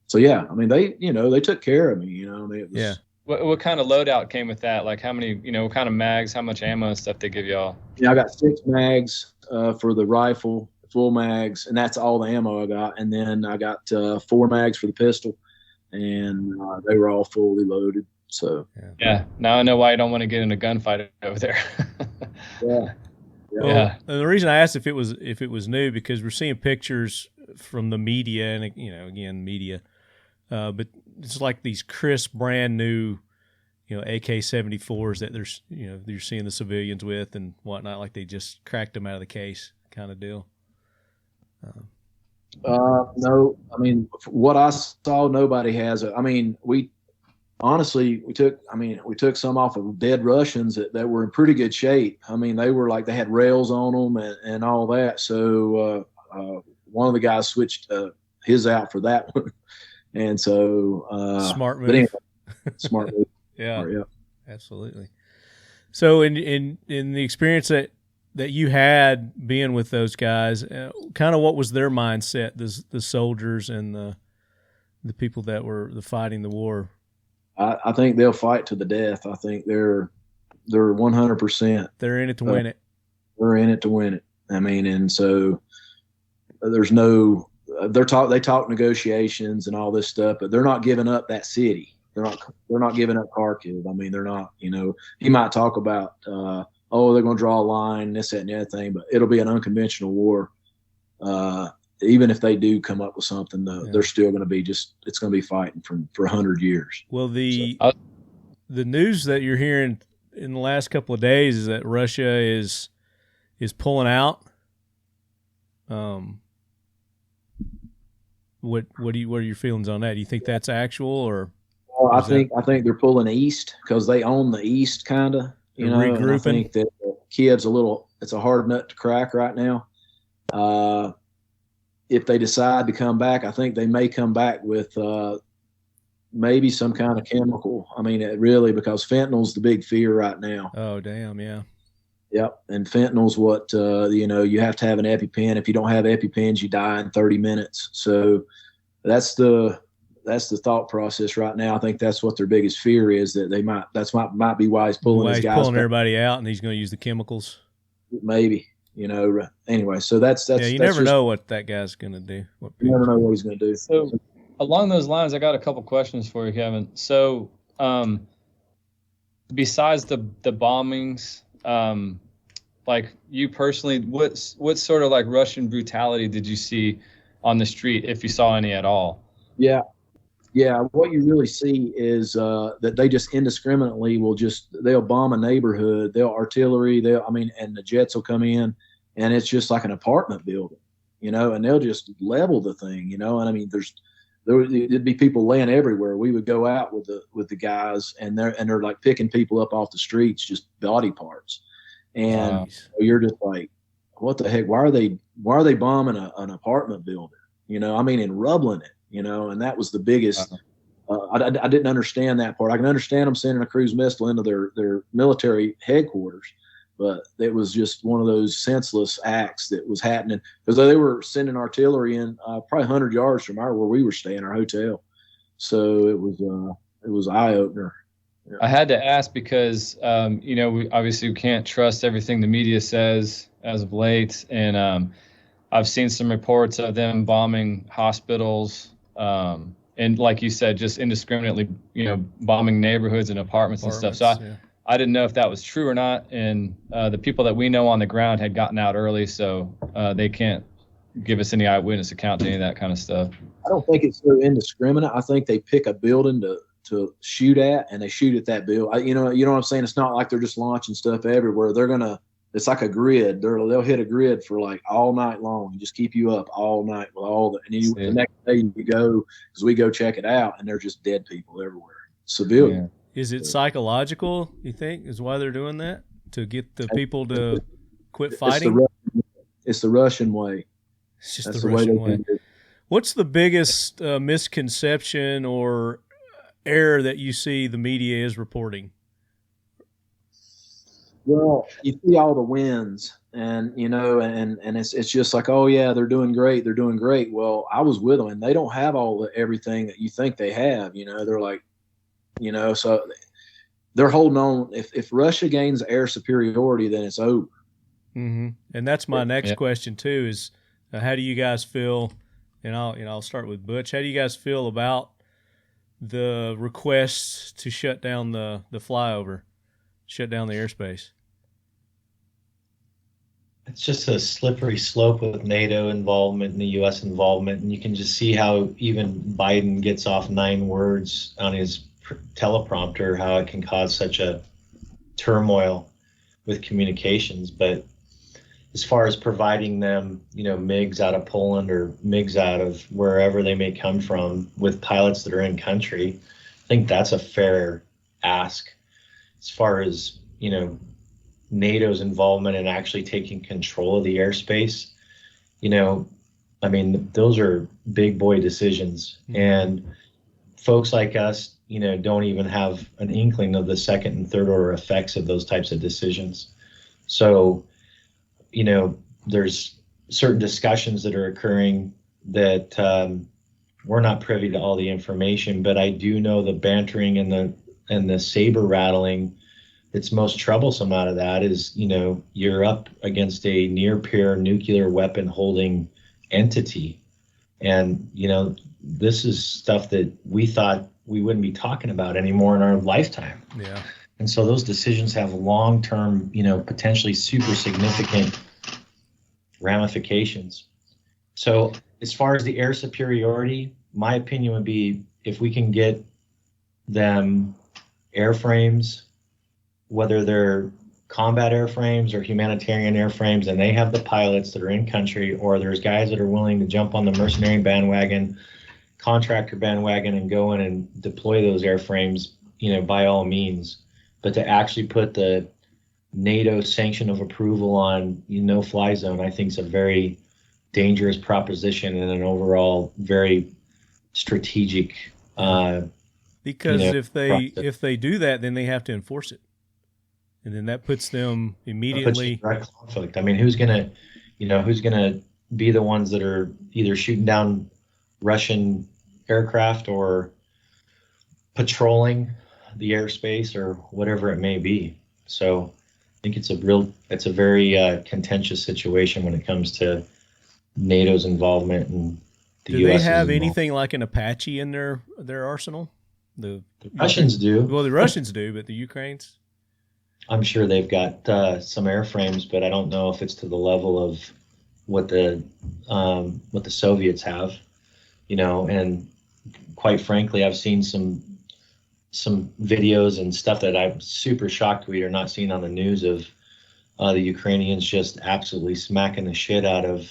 so, yeah, I mean, they took care of me, I mean, it was. Yeah. What kind of loadout came with that? Like how many, what kind of mags, how much ammo and stuff they give y'all? Yeah, I got 6 mags for the rifle, full mags, and that's all the ammo I got. And then I got 4 mags for the pistol, and they were all fully loaded. So yeah, now I know why you don't want to get in a gunfight over there. Yeah. Well, and the reason I asked if it was new, because we're seeing pictures from the media, and again, media, but it's like these crisp, brand new, AK-74s that you're seeing the civilians with and whatnot, like they just cracked them out of the case, kind of deal. No, I mean, what I saw, nobody has it. I mean, we took some off of dead Russians that were in pretty good shape. I mean, they were like, they had rails on them and all that. So one of the guys switched his out for that one. And so smart move. But anyway, smart move. Yeah, yeah, absolutely. So in the experience that you had being with those guys, kind of what was their mindset, the soldiers and the people that were fighting the war? I think they'll fight to the death. I think they're 100%. They're in it to win it. They're in it to win it. I mean, and so there's no. They talk negotiations and all this stuff, but they're not giving up that city. They're not giving up Kharkiv. I mean, they're not. He might talk about they're going to draw a line, this, that, and the other thing, but it'll be an unconventional war. Even if they do come up with something, they're still going to be it's going to be fighting for 100 years. Well, the news that you're hearing in the last couple of days is that Russia is pulling out. What are your feelings on that? Do you think that's actual, or? Well, I think they're pulling east because they own the east, kind of. Regrouping. And I think that Kiev's it's a hard nut to crack right now. If they decide to come back, I think they may come back with maybe some kind of chemical. I mean, because fentanyl's the big fear right now. Oh, damn, yeah. Yep, and fentanyl's what you have to have an EpiPen. If you don't have EpiPens, you die in 30 minutes. So that's the thought process right now. I think that's what their biggest fear is, that they might be why he's pulling his guys. Pulling everybody out, and he's going to use the chemicals. Maybe, Anyway, so that's you never know what that guy's going to do. You never know what he's going to do. So along those lines, I got a couple questions for you, Kevin. So besides the bombings, like you personally, what sort of like Russian brutality did you see on the street, if you saw any at all? Yeah. What you really see is that they just indiscriminately they'll bomb a neighborhood, they'll artillery, and the jets will come in, and it's just like an apartment building, and they'll just level the thing, and I mean, there'd be people laying everywhere. We would go out with the guys, and they're like picking people up off the streets, just body parts. And you're just like, what the heck? Why are they bombing an apartment building? And rubbling it, and that was the biggest. I didn't understand that part. I can understand them sending a cruise missile into their military headquarters, But it was just one of those senseless acts that was happening because they were sending artillery in probably 100 yards from where we were staying, our hotel. So it was an eye opener. Yeah. I had to ask because, we obviously can't trust everything the media says as of late. And I've seen some reports of them bombing hospitals. And like you said, just indiscriminately, bombing neighborhoods and apartments and stuff. So I didn't know if that was true or not. And the people that we know on the ground had gotten out early, so they can't give us any eyewitness account to any of that kind of stuff. I don't think it's so indiscriminate. I think they pick a building to shoot at, and they shoot at that building. You know what I'm saying? It's not like they're just launching stuff everywhere. It's like a grid. They'll hit a grid for like all night long and just keep you up all night with and the next day you go, because we go check it out, and there's just dead people everywhere. Civilian. Yeah. Is it psychological, you think, is why they're doing that? To get the people to quit fighting? It's the Russian way. It's just the Russian way. What's the biggest misconception or error that you see the media is reporting? Well, you see all the wins, and it's just like, oh yeah, they're doing great. Well, I was with them, and they don't have everything that you think they have. They're like, so they're holding on. If Russia gains air superiority, then it's over. Mm-hmm. And that's my next question too: is how do you guys feel? And I'll start with Butch. How do you guys feel about the requests to shut down the flyover, shut down the airspace? It's just a slippery slope with NATO involvement and the U.S. involvement, and you can just see how even Biden gets off 9 words on his teleprompter, how it can cause such a turmoil with communications. But as far as providing them, MiGs out of Poland or MiGs out of wherever they may come from with pilots that are in country, I think that's a fair ask. As far as, NATO's involvement in actually taking control of the airspace, those are big boy decisions. Mm-hmm. And folks like us, don't even have an inkling of the second and third order effects of those types of decisions. So, there's certain discussions that are occurring that we're not privy to all the information, but I do know the bantering and the saber rattling that's most troublesome out of that is, you're up against a near peer nuclear weapon holding entity. And, this is stuff that we thought we wouldn't be talking about anymore in our lifetime. Yeah. And so those decisions have long-term, potentially super significant ramifications. So as far as the air superiority, my opinion would be if we can get them airframes, whether they're combat airframes or humanitarian airframes, and they have the pilots that are in country, or there's guys that are willing to jump on the mercenary bandwagon, contractor bandwagon, and go in and deploy those airframes, by all means. But to actually put the NATO sanction of approval on no-fly zone, I think is a very dangerous proposition and an overall very strategic. Because if they do that, then they have to enforce it, and then that puts them immediately direct conflict. Who's gonna be the ones that are either shooting down Russian aircraft or patrolling the airspace or whatever it may be? So I think it's a very contentious situation when it comes to NATO's involvement and the U.S. Do they have anything like an Apache in their arsenal? The Russians do. Well, the Russians do, but the Ukrainians? I'm sure they've got some airframes, but I don't know if it's to the level of what the Soviets have, and quite frankly, I've seen some videos and stuff that I'm super shocked we are not seeing on the news of the Ukrainians just absolutely smacking the shit out of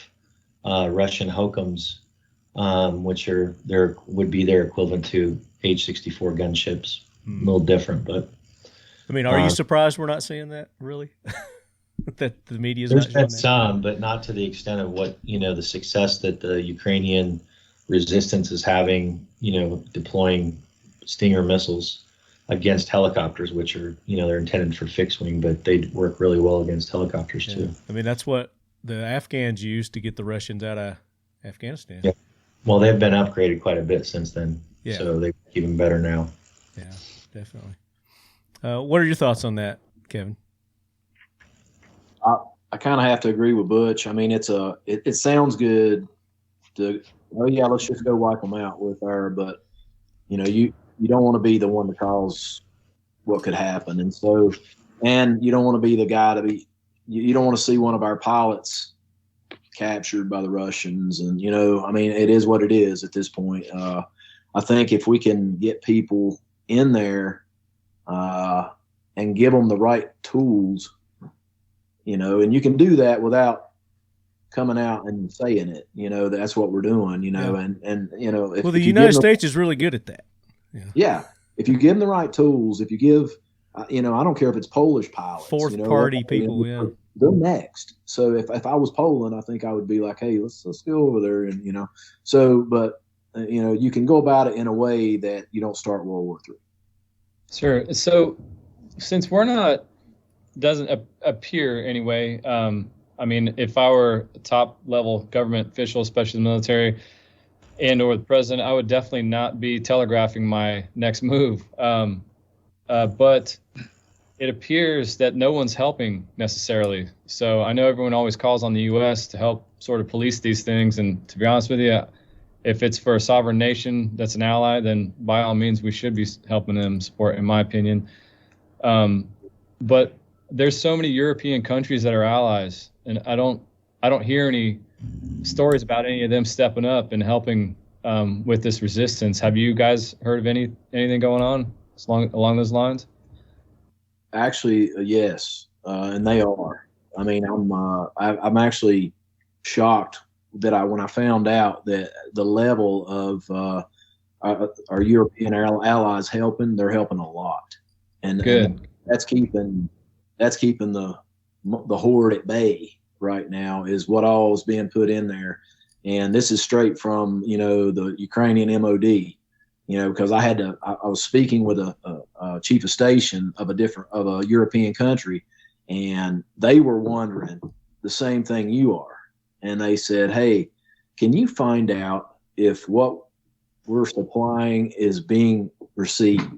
Russian Hokums, which would be their equivalent to H-64 gunships. A little different, but are you surprised we're not seeing that, really? That the media is there's not showing been some, but not to the extent of what the success that the Ukrainian resistance is having, deploying Stinger missiles. against helicopters, which are, they're intended for fixed wing, but they work really well against helicopters too. I mean, that's what the Afghans used to get the Russians out of Afghanistan. Yeah. Well, they've been upgraded quite a bit since then. Yeah. So they're even better now. Yeah, definitely. What are your thoughts on that, Kevin? I kind of have to agree with Butch. I mean, it sounds good to, let's just go wipe them out with her, but you don't want to be the one to cause what could happen. And so, and you don't want to be the guy you don't want to see one of our pilots captured by the Russians. And, I mean, it is what it is at this point. I think if we can get people in there and give them the right tools, and you can do that without coming out and saying it, that's what we're doing, and if, well, the United States is really good at that. Yeah. If you give them the right tools, if you give, I don't care if it's Polish pilots, fourth party people, they're next. So if I was Poland, I think I would be like, hey, let's go over there, and but you can go about it in a way that you don't start World War III. Sure. So since doesn't appear anyway, I mean, if I were a top level government official, especially the military or the president, I would definitely not be telegraphing my next move. But it appears that no one's helping necessarily. So I know everyone always calls on the U.S. to help sort of police these things. And to be honest with you, if it's for a sovereign nation that's an ally, then by all means, we should be helping them support, in my opinion. But there's so many European countries that are allies, and I don't hear any stories about any of them stepping up and helping with this resistance. Have you guys heard of anything going on along those lines? Actually, yes, and they are. I mean, I'm actually shocked that when I found out that the level of our European allies they're helping a lot, and good. And that's keeping the horde at bay right now is what all is being put in there. And this is straight from, the Ukrainian MOD, because I was speaking with a chief of station of a European country, and they were wondering the same thing you are. And they said, hey, can you find out if what we're supplying is being received,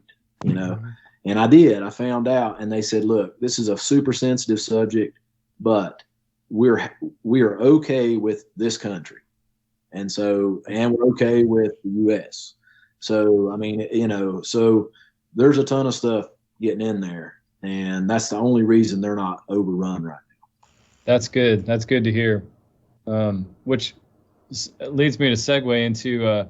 And I did. I found out, and they said, look, this is a super sensitive subject, but we are okay with this country. And we're okay with the U.S. So, I mean, so there's a ton of stuff getting in there, and that's the only reason they're not overrun right now. That's good. That's good to hear. Which leads me to segue into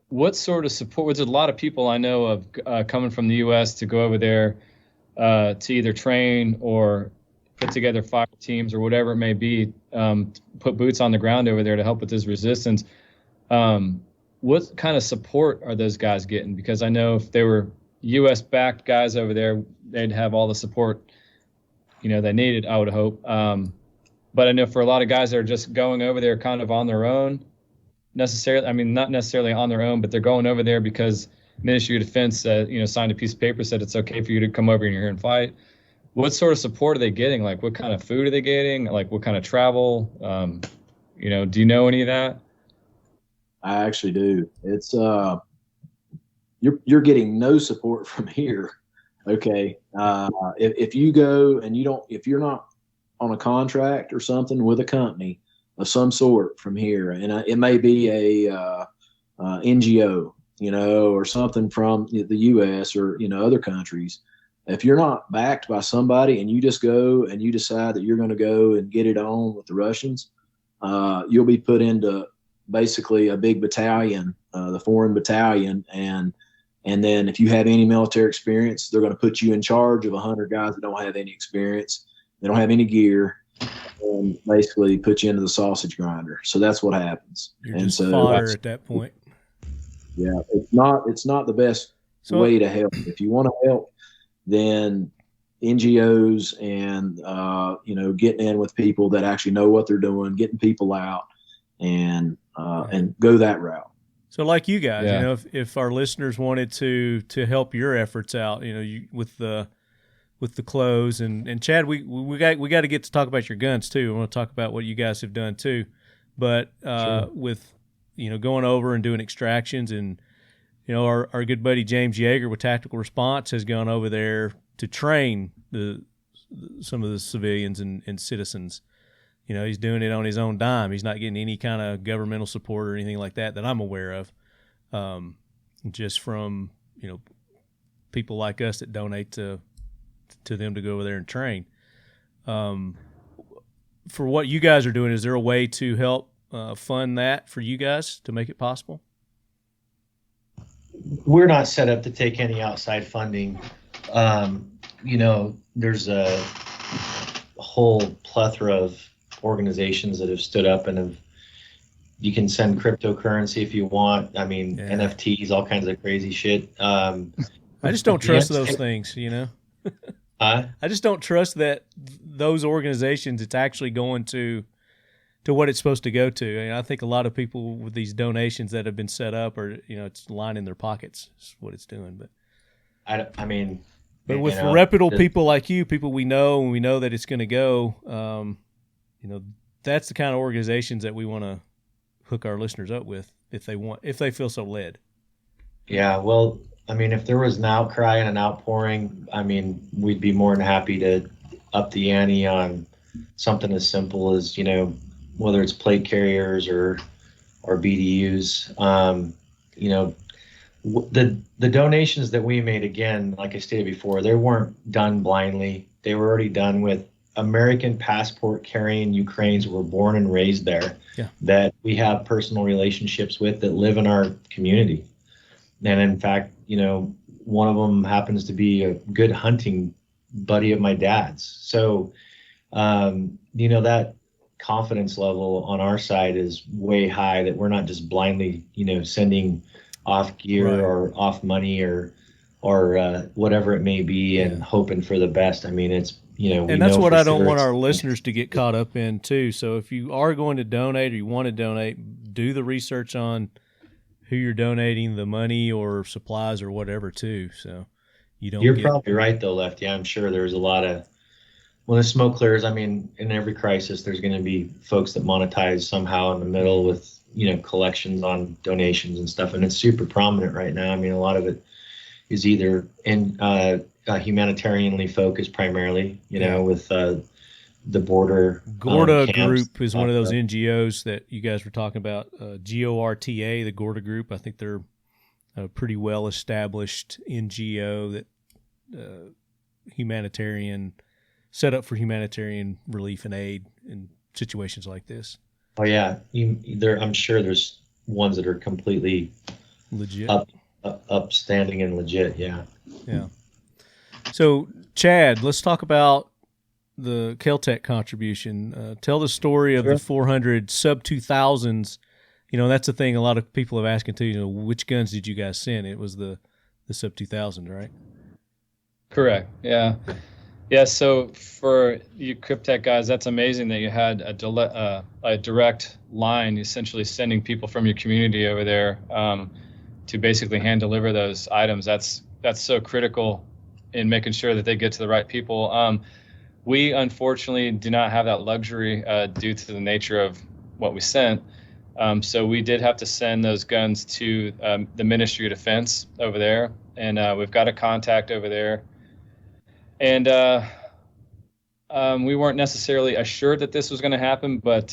what sort of support. There's a lot of people I know of coming from the U.S. to go over there to either train or put together fire teams or whatever it may be, put boots on the ground over there to help with this resistance. What kind of support are those guys getting? Because I know if they were U.S.-backed guys over there, they'd have all the support, they needed, I would hope. But I know for a lot of guys that are just going over there kind of on their own, not necessarily on their own, but they're going over there because Ministry of Defense, signed a piece of paper, said it's okay for you to come over here and fight. What sort of support are they getting? Like, what kind of food are they getting? Like, what kind of travel? Do you know any of that? I actually do. It's you're getting no support from here. Okay, if you go and if you're not on a contract or something with a company of some sort from here, and it may be a NGO, or something from the U.S. or other countries. If you're not backed by somebody and you just go and you decide that you're going to go and get it on with the Russians, you'll be put into basically a big battalion, the foreign battalion. And then if you have any military experience, they're going to put you in charge of 100 guys that don't have any experience. They don't have any gear, and basically put you into the sausage grinder. So that's what happens. You're just fodder at that point. Yeah, it's not the best way to help. If you want to help, then NGOs and getting in with people that actually know what they're doing, getting people out, and go that route. So like you guys, Yeah. you know, if our listeners wanted to help your efforts out, you know, with the clothes and Chad, we got to get to talk about your guns too. I want to talk about what you guys have done too. But Sure. with, you know, going over and doing extractions, and, you know, our good buddy James Yeager with Tactical Response has gone over there to train some of the civilians and citizens. You know, he's doing it on his own dime. He's not getting any kind of governmental support or anything like that I'm aware of. Just from, you know, people like us that donate to them to go over there and train. For what you guys are doing, is there a way to help fund that for you guys to make it possible? We're not set up to take any outside funding. You know, there's a whole plethora of organizations that have stood up and you can send cryptocurrency if you want. I mean, NFTs, all kinds of crazy shit. I just don't trust those things, you know? I just don't trust that those organizations, it's actually going to what it's supposed to go to. And I think a lot of people with these donations that have been set up are, you know, it's lining their pockets is what it's doing. But I mean, but with reputable people like you, people we know, and we know that it's going to go, you know, that's the kind of organizations that we want to hook our listeners up with if they feel so led. Yeah, well, I mean, if there was an outcry and an outpouring, I mean, we'd be more than happy to up the ante on something as simple as, you know, whether it's plate carriers or BDUs. You know, the donations that we made, again, like I stated before, they weren't done blindly. They were already done with American passport carrying Ukrainians who were born and raised there, that we have personal relationships with, that live in our community. And in fact, you know, one of them happens to be a good hunting buddy of my dad's. So, you know, that confidence level on our side is way high, that we're not just blindly, you know, sending off gear or off money or whatever it may be and hoping for the best. I mean, it's, you know, and that's what I don't want our listeners to get caught up in too. So if you are going to donate or you want to donate, do the research on who you're donating the money or supplies or whatever to. So you don't. You're probably right though, Lefty. I'm sure there's a lot of, when the smoke clears, I mean, in every crisis, there's going to be folks that monetize somehow in the middle with, you know, collections on donations and stuff. And it's super prominent right now. I mean, a lot of it is either in humanitarianly focused primarily, you know, with the border. Gorda Group is one of those NGOs that you guys were talking about. GORTA, the Gorda Group. I think they're a pretty well established NGO that humanitarian, set up for humanitarian relief and aid in situations like this. Oh yeah, I'm sure there's ones that are completely legit, upstanding and legit. Yeah. Yeah. So Chad, let's talk about the KelTec contribution. Tell the story of the 400 sub 2000s. You know, that's the thing a lot of people have asking too. You know, which guns did you guys send? It was the sub 2000, right? Correct. Yeah. Yeah. So for you Kyrptek guys, that's amazing that you had a direct line, essentially sending people from your community over there to basically hand deliver those items. That's so critical in making sure that they get to the right people. We unfortunately do not have that luxury due to the nature of what we sent. So we did have to send those guns to the Ministry of Defense over there, and we've got a contact over there. And we weren't necessarily assured that this was going to happen, but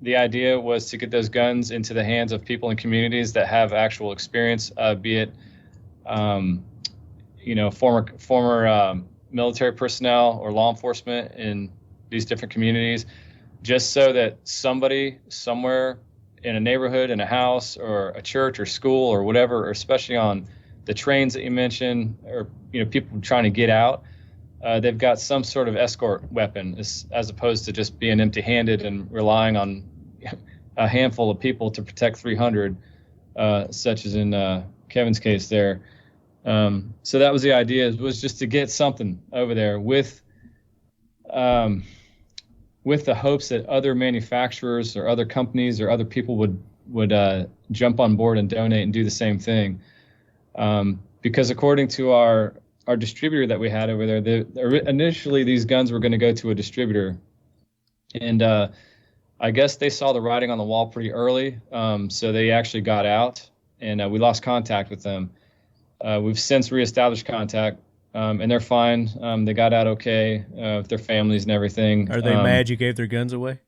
the idea was to get those guns into the hands of people in communities that have actual experience, be it, you know, former military personnel or law enforcement in these different communities, just so that somebody somewhere in a neighborhood, in a house or a church or school or whatever, or especially on the trains that you mentioned, or, you know, people trying to get out, they've got some sort of escort weapon as opposed to just being empty-handed and relying on a handful of people to protect 300, such as in Kevin's case there. So that was the idea, was just to get something over there with the hopes that other manufacturers or other companies or other people would would jump on board and donate and do the same thing. Because according to our distributor that we had over there, initially these guns were going to go to a distributor, and I guess they saw the writing on the wall pretty early, so they actually got out, and we lost contact with them. We've since reestablished contact, and they're fine. They got out okay with their families and everything. Are they mad you gave their guns away?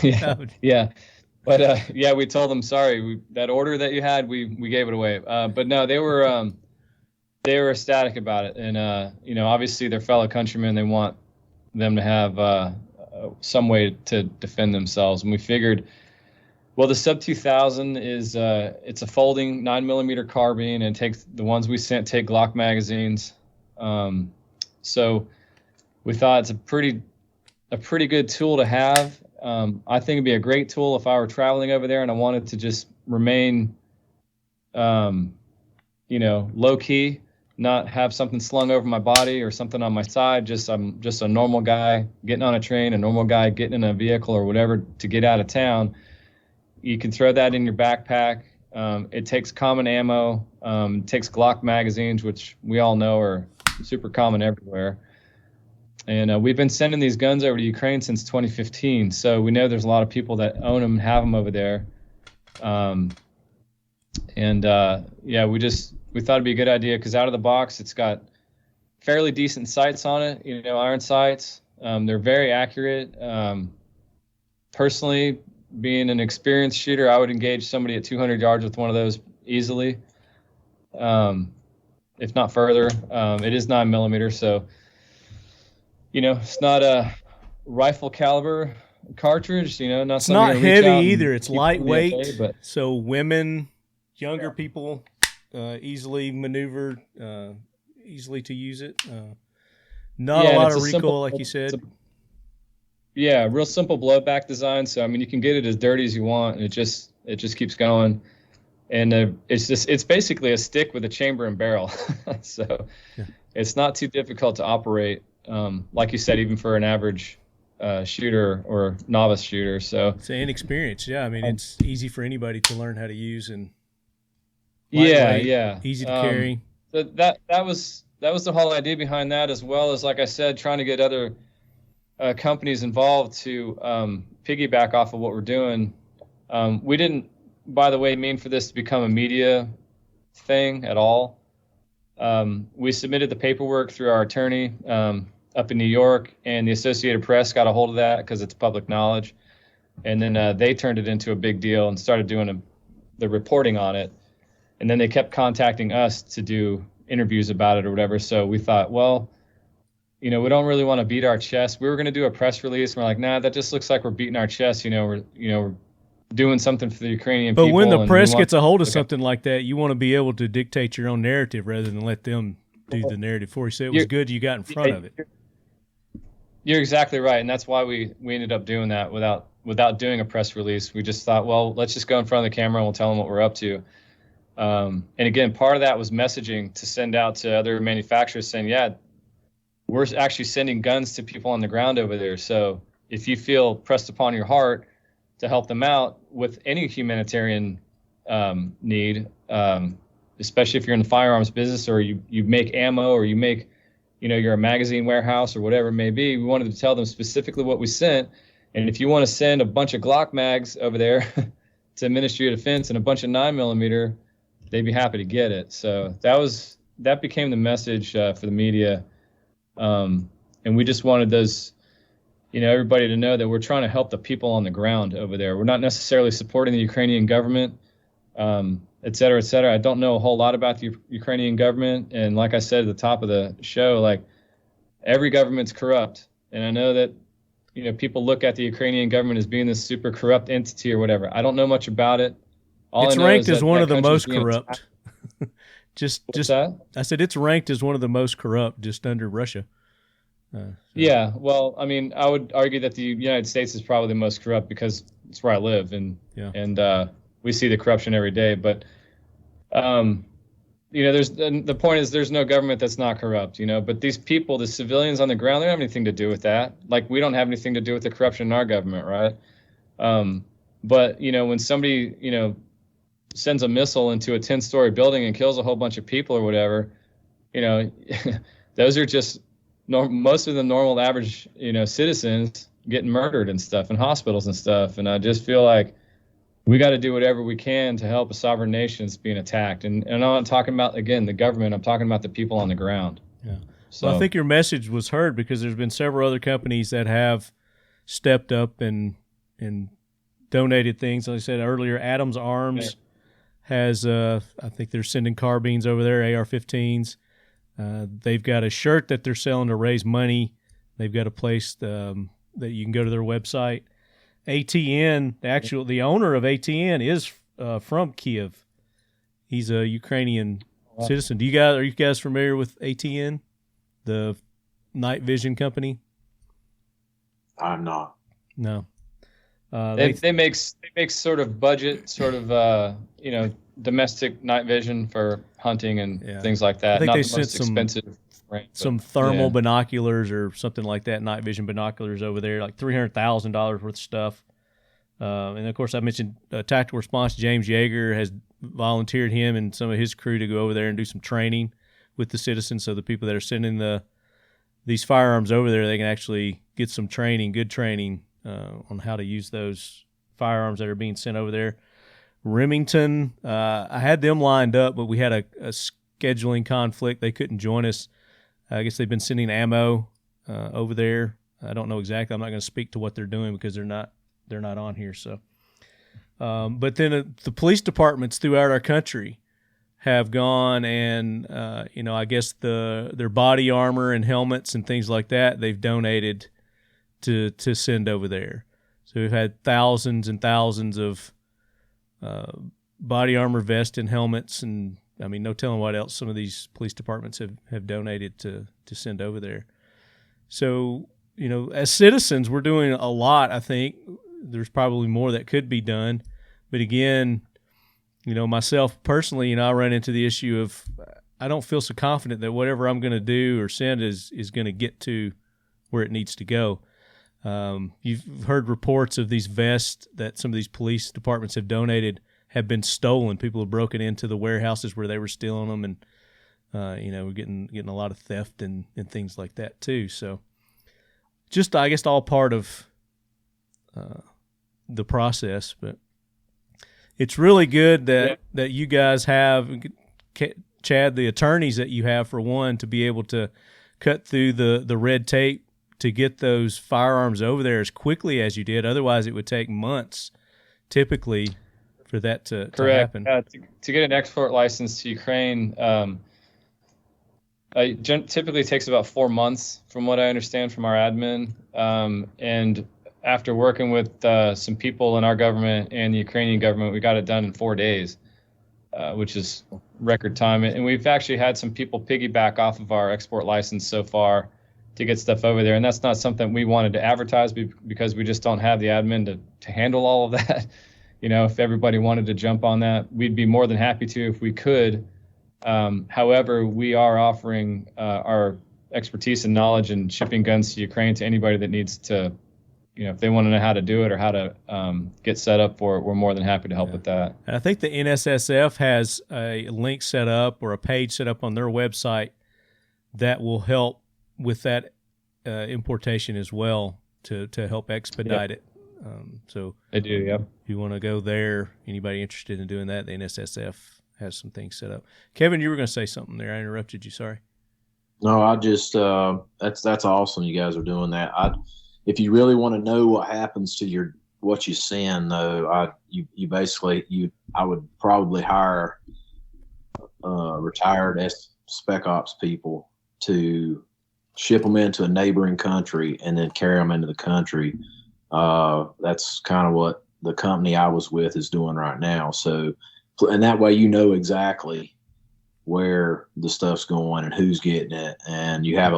Yeah. But yeah, we told them, sorry, that order that you had, we gave it away. But no, they were ecstatic about it, and obviously they're fellow countrymen. They want them to have some way to defend themselves, and we figured, well, the Sub 2000 is it's a folding 9mm carbine, and takes the ones we sent take Glock magazines. So we thought it's a pretty good tool to have. I think it'd be a great tool if I were traveling over there and I wanted to just remain, low key, not have something slung over my body or something on my side. I'm just a normal guy getting on a train, a normal guy getting in a vehicle or whatever to get out of town. You can throw that in your backpack. It takes common ammo. It takes Glock magazines, which we all know are super common everywhere. And we've been sending these guns over to Ukraine since 2015. So we know there's a lot of people that own them and have them over there. We thought it'd be a good idea because out of the box, it's got fairly decent sights on it, iron sights. They're very accurate. Personally, being an experienced shooter, I would engage somebody at 200 yards with one of those easily, if not further. It is 9mm, so it's not a rifle caliber cartridge. It's not heavy either. It's lightweight, so women, younger people, easily maneuver, easily to use it. Not a lot of recoil, like you said. Yeah, real simple blowback design. So you can get it as dirty as you want, and it just keeps going. And it's basically a stick with a chamber and barrel. So it's not too difficult to operate. Like you said, even for an average shooter or novice shooter. So it's inexperienced. Yeah, it's easy for anybody to learn how to use, and easy to carry. So that was the whole idea behind that, as well as, like I said, trying to get other companies involved to piggyback off of what we're doing. We didn't, by the way, mean for this to become a media thing at all. We submitted the paperwork through our attorney up in New York, and the Associated Press got a hold of that because it's public knowledge. And then they turned it into a big deal and started doing the reporting on it. And then they kept contacting us to do interviews about it or whatever. So we thought, well, we don't really want to beat our chest. We were going to do a press release. And we're like, nah, that just looks like we're beating our chest. We're doing something for the Ukrainian people. But when the press gets a hold of something like that, you want to be able to dictate your own narrative rather than let them do the narrative for you. So it was good you got in front of it. You're exactly right, and that's why we ended up doing that without doing a press release. We just thought, well, let's just go in front of the camera and we'll tell them what we're up to. And again, part of that was messaging to send out to other manufacturers saying, yeah, we're actually sending guns to people on the ground over there. So if you feel pressed upon your heart to help them out with any humanitarian need, especially if you're in the firearms business or you make ammo or you make, you're a magazine warehouse or whatever it may be, we wanted to tell them specifically what we sent. And if you want to send a bunch of Glock mags over there to Ministry of Defense and a bunch of 9mm, they'd be happy to get it. So that became the message for the media. And we just wanted those, everybody to know that we're trying to help the people on the ground over there. We're not necessarily supporting the Ukrainian government, et cetera, et cetera. I don't know a whole lot about the Ukrainian government. And like I said at the top of the show, every government's corrupt. And I know that, people look at the Ukrainian government as being this super corrupt entity or whatever. I don't know much about it. It's ranked as one of the most corrupt. I said it's ranked as one of the most corrupt, just under Russia. Yeah, well, I would argue that the United States is probably the most corrupt because it's where I live, and we see the corruption every day. But the point is, there's no government that's not corrupt, But these people, the civilians on the ground, they don't have anything to do with that. Like, we don't have anything to do with the corruption in our government, right? But, when somebody, sends a missile into a 10-story building and kills a whole bunch of people or whatever, those are just most of the normal average, citizens getting murdered and stuff in hospitals and stuff. And I just feel like we got to do whatever we can to help a sovereign nation that's being attacked. And I'm not talking about, again, the government. I'm talking about the people on the ground. Yeah. So well, I think your message was heard because there's been several other companies that have stepped up and donated things. Like I said earlier, Adams Arms has, I think they're sending carbines over there, AR-15s. They've got a shirt that they're selling to raise money. They've got a place that you can go to their website. ATN, the owner of ATN is from Kiev. He's a Ukrainian citizen. Are you guys familiar with ATN, the night vision company? I'm not. No. They make sort of budget, domestic night vision for hunting and things like that. I think Not they the sent most expensive range, some thermal binoculars or something like that, night vision binoculars over there, like $300,000 worth of stuff. And of course, I mentioned Tactical Response. James Yeager has volunteered him and some of his crew to go over there and do some training with the citizens. So the people that are sending these firearms over there, they can actually get some training, good training on how to use those firearms that are being sent over there. Remington, I had them lined up, but we had a scheduling conflict. They couldn't join us. I guess they've been sending ammo over there. I don't know exactly. I'm not going to speak to what they're doing because they're not on here. So, but then the police departments throughout our country have gone and I guess their body armor and helmets and things like that they've donated to send over there. So we've had thousands and thousands of body armor vests and helmets, and I mean, no telling what else some of these police departments have donated to send over there. So, as citizens, we're doing a lot. I think there's probably more that could be done. But again, myself personally, I run into the issue of I don't feel so confident that whatever I'm going to do or send is going to get to where it needs to go. You've heard reports of these vests that some of these police departments have donated have been stolen. People have broken into the warehouses where they were stealing them, and we're getting a lot of theft and things like that too. So, just I guess all part of the process, but it's really good that you guys have, Chad, the attorneys that you have for one, to be able to cut through the red tape to get those firearms over there as quickly as you did. Otherwise, it would take months typically for that to happen. To get an export license to Ukraine, typically takes about 4 months, from what I understand from our admin. And after working with some people in our government and the Ukrainian government, we got it done in 4 days, which is record time. And we've actually had some people piggyback off of our export license so far to get stuff over there. And that's not something we wanted to advertise because we just don't have the admin to handle all of that. If everybody wanted to jump on that, we'd be more than happy to if we could. However, we are offering our expertise and knowledge in shipping guns to Ukraine to anybody that needs to, if they want to know how to do it or how to get set up for it, we're more than happy to help with that. And I think the NSSF has a link set up or a page set up on their website that will help with that importation as well to help expedite it. So they do, yeah. If you want to go there, anybody interested in doing that, the NSSF has some things set up. Kevin, you were going to say something there. I interrupted you. Sorry. No, I just that's awesome. You guys are doing that. If you really want to know what happens to what you send, though, I would probably hire retired spec ops people to ship them into a neighboring country and then carry them into the country. That's kind of what the company I was with is doing right now. So, and that way exactly where the stuff's going and who's getting it, and you have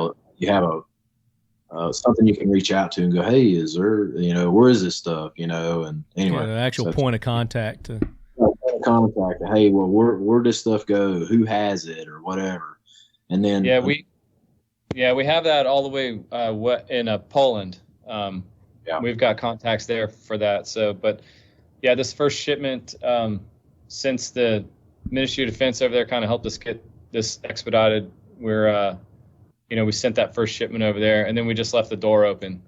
something you can reach out to and go, hey, is there, where is this stuff, and anyway, the actual point of contact. Hey, well, where does stuff go? Who has it or whatever, and then we have that all the way in Poland. We've got contacts there for that. So, but yeah, this first shipment, since the Ministry of Defense over there kind of helped us get this expedited, we're, we sent that first shipment over there, and then we just left the door open.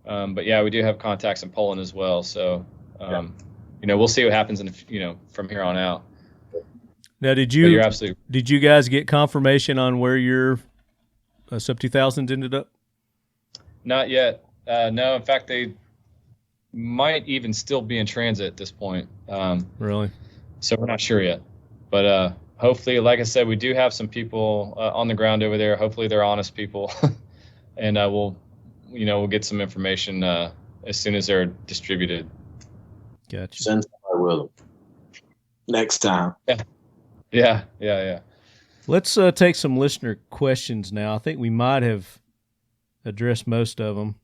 But yeah, we do have contacts in Poland as well. So, we'll see what happens from here on out. Now, did you guys get confirmation on where your Sub 2000s ended up? Not yet. No, in fact, they might even still be in transit at this point. Really? So we're not sure yet. But hopefully, like I said, we do have some people on the ground over there. Hopefully, they're honest people, and we'll get some information as soon as they're distributed. Gotcha. Send somebody with them next time. Yeah. Let's take some listener questions now. I think we might have addressed most of them.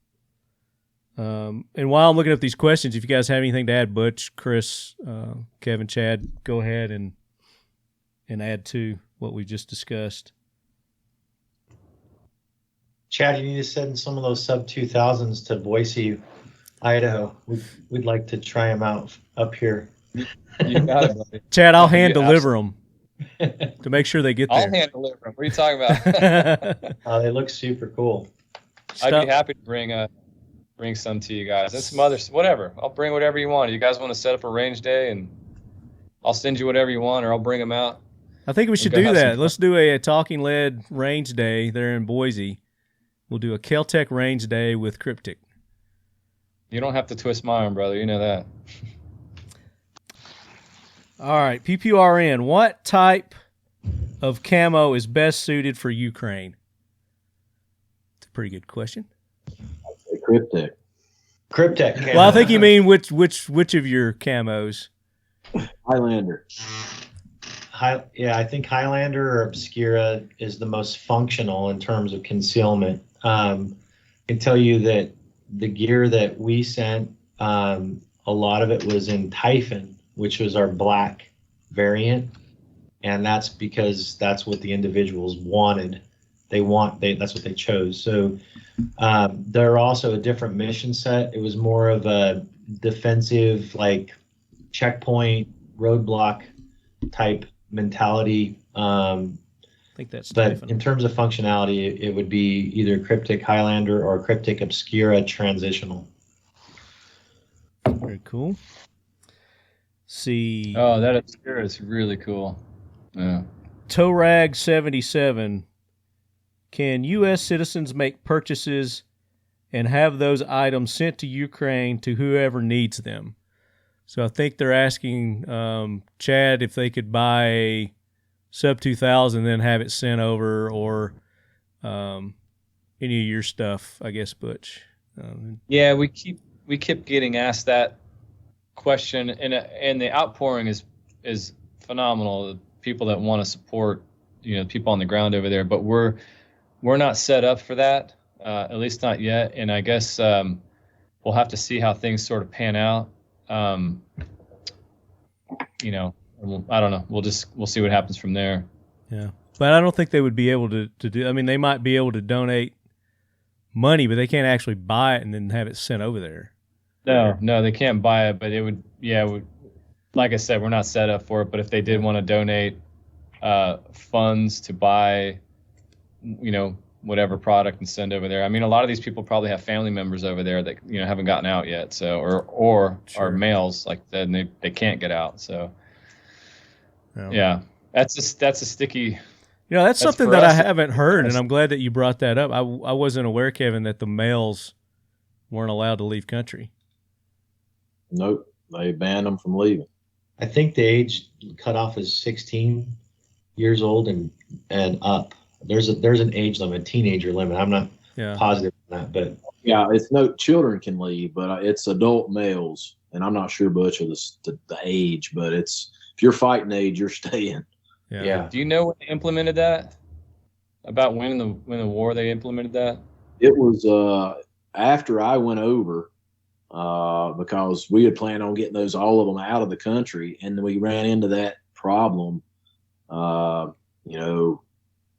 And while I'm looking up these questions, if you guys have anything to add, Butch, Chris, Kevin, Chad, go ahead and add to what we just discussed. Chad, you need to send some of those Sub 2000s to Boise, Idaho. We'd like to try them out up here. You got it, buddy. Chad, I'll hand deliver them to make sure they get there. I'll hand deliver them. What are you talking about? They look super cool. I'd be happy to bring some to you guys. And some others, whatever. I'll bring whatever you want. You guys want to set up a range day, and I'll send you whatever you want, or I'll bring them out. I think we should do that. Let's do a Talking Lead range day there in Boise. We'll do a KelTec range day with Kyrptek. You don't have to twist my arm, brother. You know that. All right, PPRN. What type of camo is best suited for Ukraine? It's a pretty good question. Kryptek. Kryptek. Well, I think you mean which of your camos? Highlander. I think Highlander or Obscura is the most functional in terms of concealment. I can tell you that the gear that we sent, a lot of it was in Typhon, which was our black variant, and that's because that's what the individuals wanted. That's what they chose. So they're also a different mission set. It was more of a defensive, like checkpoint, roadblock type mentality. I think that's. But in terms of functionality, it would be either Kryptek Highlander or Kryptek Obscura transitional. Very cool. See. Oh, that Obscura is really cool. Yeah. Torag 77. Can U.S. citizens make purchases and have those items sent to Ukraine to whoever needs them? So I think they're asking Chad if they could buy a Sub 2000 and then have it sent over, or any of your stuff, I guess, Butch. Yeah, we keep getting asked that question, and the outpouring is phenomenal. The people that want to support, people on the ground over there, but we're not set up for that, at least not yet. And I guess we'll have to see how things sort of pan out. I don't know. We'll see what happens from there. Yeah, but I don't think they would be able to do. I mean, they might be able to donate money, but they can't actually buy it and then have it sent over there. No, they can't buy it, but it would. Yeah, like I said, we're not set up for it. But if they did want to donate funds to buy, whatever product and send over there. I mean, a lot of these people probably have family members over there that haven't gotten out yet. So or Sure. are males like that, and they can't get out. So yeah, that's a sticky. That's something that I haven't heard, and I'm glad that you brought that up. I wasn't aware, Kevin, that the males weren't allowed to leave country. Nope, they banned them from leaving. I think the age cutoff is 16 years old and up. There's an age limit, teenager limit. I'm not positive on that, but yeah, it's no children can leave, but it's adult males, and I'm not sure, Butch, of the age, but it's if you're fighting age, you're staying. Yeah. Do you know when they implemented that? About when in the war they implemented that? It was after I went over, because we had planned on getting all of them out of the country, and then we ran into that problem.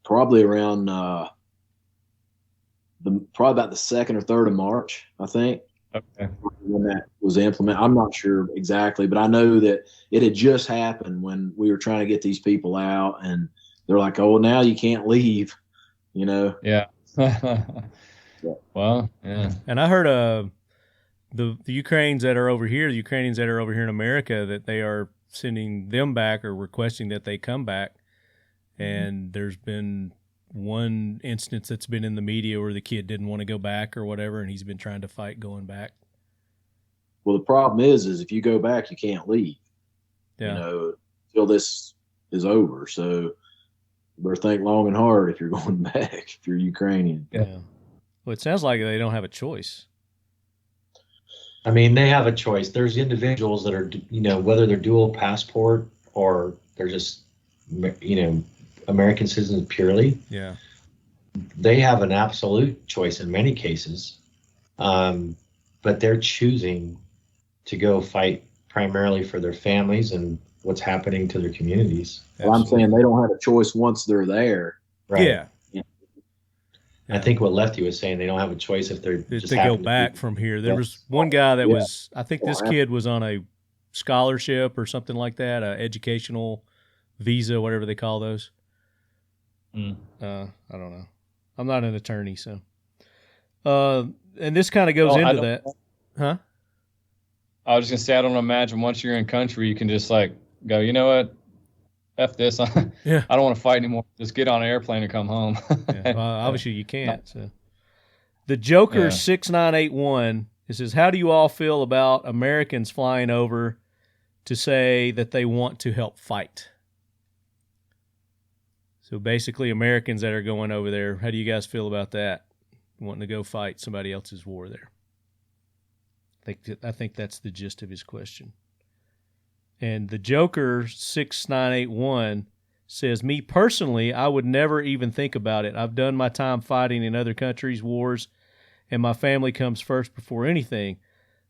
Probably around probably about the 2nd or 3rd of March, I think. Okay. when that was implemented. I'm not sure exactly, but I know that it had just happened when we were trying to get these people out, and they're like, "Oh, now you can't leave," you know? Yeah. Well, yeah. And I heard the Ukrainians that are over here, the Ukrainians that are over here in America, that they are sending them back or requesting that they come back. And there's been one instance that's been in the media where the kid didn't want to go back or whatever, and he's been trying to fight going back. Well, the problem is if you go back, you can't leave, Yeah. you know, until this is over. So you better think long and hard if you're going back, if you're Ukrainian. Yeah. Well, it sounds like they don't have a choice. I mean, they have a choice. There's individuals that are, you know, whether they're dual passport or they're just, you know, American citizens purely. Yeah. They have an absolute choice in many cases, but they're choosing to go fight primarily for their families and what's happening to their communities. Well, I'm saying they don't have a choice once they're there. Right. Yeah. I think what Lefty was saying, they don't have a choice if they're If just they go happen to back be- from here. There Yeah. was one guy that Yeah. was, I think this kid was on a scholarship or something like that, a educational visa, whatever they call those. I don't know. I'm not an attorney, so. And this kind of goes into that. Huh? I was just going to say, I don't imagine once you're in country, you can just like go, you know what? F this. Yeah. I don't want to fight anymore. Just get on an airplane and come home. Yeah, well, obviously you can't. So. The Joker 6981, it says, how do you all feel about Americans flying over to say that they want to help fight? So basically Americans that are going over there, how do you guys feel about that? Wanting to go fight somebody else's war there? I think that's the gist of his question. And the Joker 6981 says, me personally, I would never even think about it. I've done my time fighting in other countries' wars, and my family comes first before anything.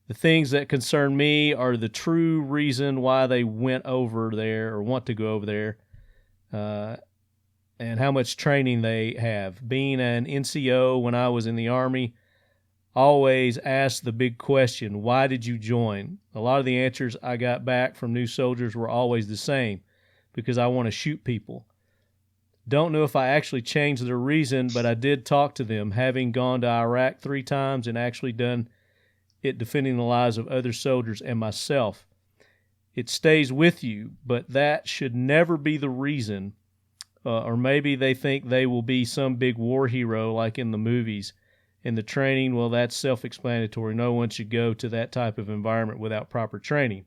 The things that concern me are the true reason why they went over there or want to go over there, and how much training they have. Being an NCO when I was in the Army, always asked the big question, why did you join? A lot of the answers I got back from new soldiers were always the same, because I want to shoot people. Don't know if I actually changed their reason, but I did talk to them, having gone to Iraq 3 times and actually done it defending the lives of other soldiers and myself. It stays with you, but that should never be the reason. Or maybe they think they will be some big war hero like in the movies. And the training, well, that's self-explanatory. No one should go to that type of environment without proper training.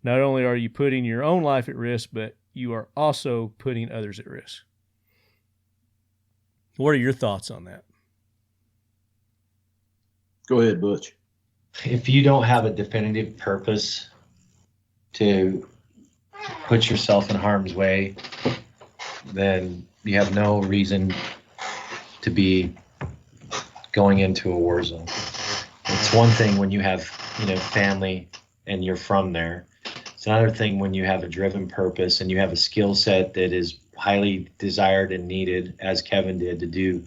Not only are you putting your own life at risk, but you are also putting others at risk. What are your thoughts on that? Go ahead, Butch. If you don't have a definitive purpose to put yourself in harm's way, then you have no reason to be going into a war zone. It's one thing when you have, you know, family and you're from there. It's another thing when you have a driven purpose and you have a skill set that is highly desired and needed, as Kevin did, to do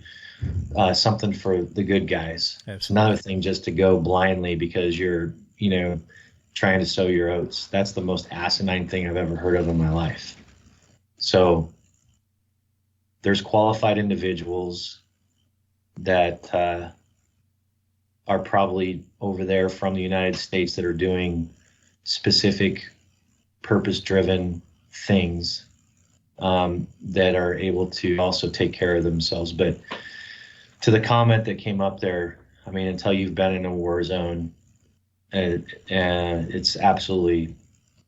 something for the good guys. Absolutely. It's another thing just to go blindly because you're, you know, trying to sow your oats. That's the most asinine thing I've ever heard of in my life. So there's qualified individuals that are probably over there from the United States that are doing specific purpose-driven things that are able to also take care of themselves. But to the comment that came up there, I mean, until you've been in a war zone, it's absolutely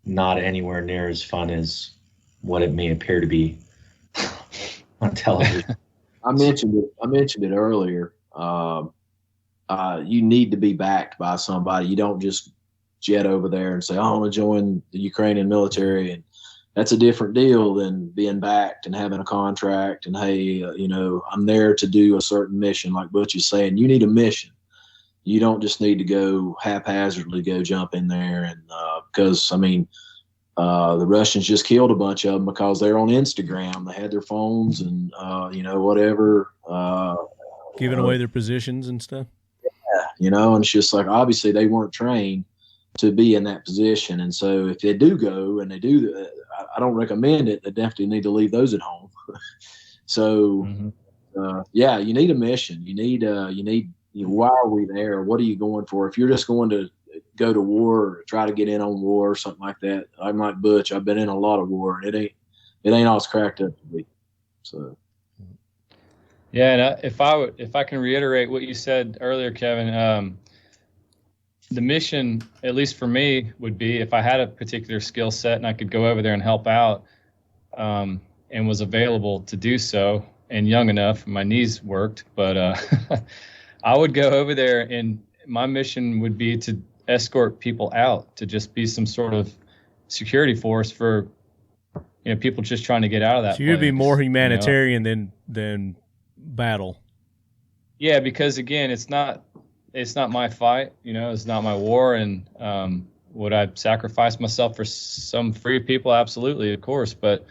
not anywhere near as fun as what it may appear to be on television. I mentioned it earlier. You need to be backed by somebody. You don't just jet over there and say, I want to join the Ukrainian military. And that's a different deal than being backed and having a contract. And, hey, you know, I'm there to do a certain mission. Like Butch is saying, you need a mission. You don't just need to go haphazardly go jump in there. And because, I mean, the Russians just killed a bunch of them because they're on Instagram. They had their phones and, you know, whatever. Giving away their positions and stuff. Yeah. and it's just like, obviously they weren't trained to be in that position. And so if they do go and they do, I don't recommend it. They definitely need to leave those at home. So, you need a mission. You need, why are we there? What are you going for? If you're just going to go to war or try to get in on war or something like that, I'm like Butch. I've been in a lot of war, and it ain't all it's cracked up to be. So. Yeah, and if I can reiterate what you said earlier, Kevin, the mission, at least for me, would be if I had a particular skill set and I could go over there and help out, and was available to do so, and young enough, my knees worked, but I would go over there, and my mission would be to escort people out, to just be some sort of security force for people just trying to get out of that. So you'd be more humanitarian than battle. Yeah, because again, it's not my fight, it's not my war. And would I sacrifice myself for some free people? Absolutely, of course. But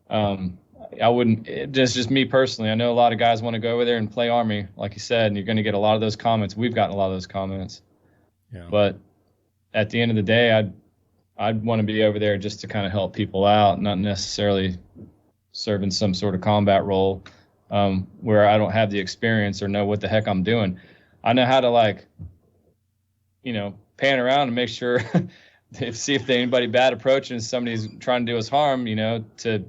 I wouldn't. It's just me personally. I know a lot of guys want to go over there and play Army, like you said, and you're going to get a lot of those comments. We've gotten a lot of those comments. Yeah. But at the end of the day, I'd want to be over there just to kind of help people out, not necessarily serving some sort of combat role where I don't have the experience or know what the heck I'm doing. I know how to pan around and make sure see if there's anybody bad approaching and somebody's trying to do us harm, to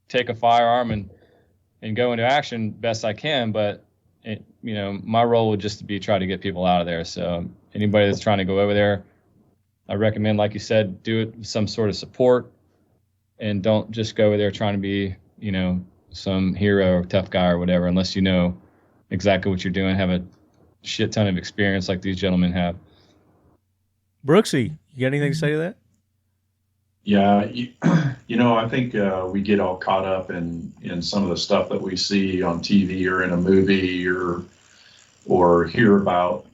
take a firearm and go into action best I can. But my role would just be try to get people out of there. So anybody that's trying to go over there, I recommend, like you said, do it with some sort of support, and don't just go over there trying to be, some hero or tough guy or whatever, unless you know exactly what you're doing, have a shit ton of experience like these gentlemen have. Brooksy, you got anything to say to that? Yeah, I think we get all caught up in some of the stuff that we see on TV or in a movie or hear about,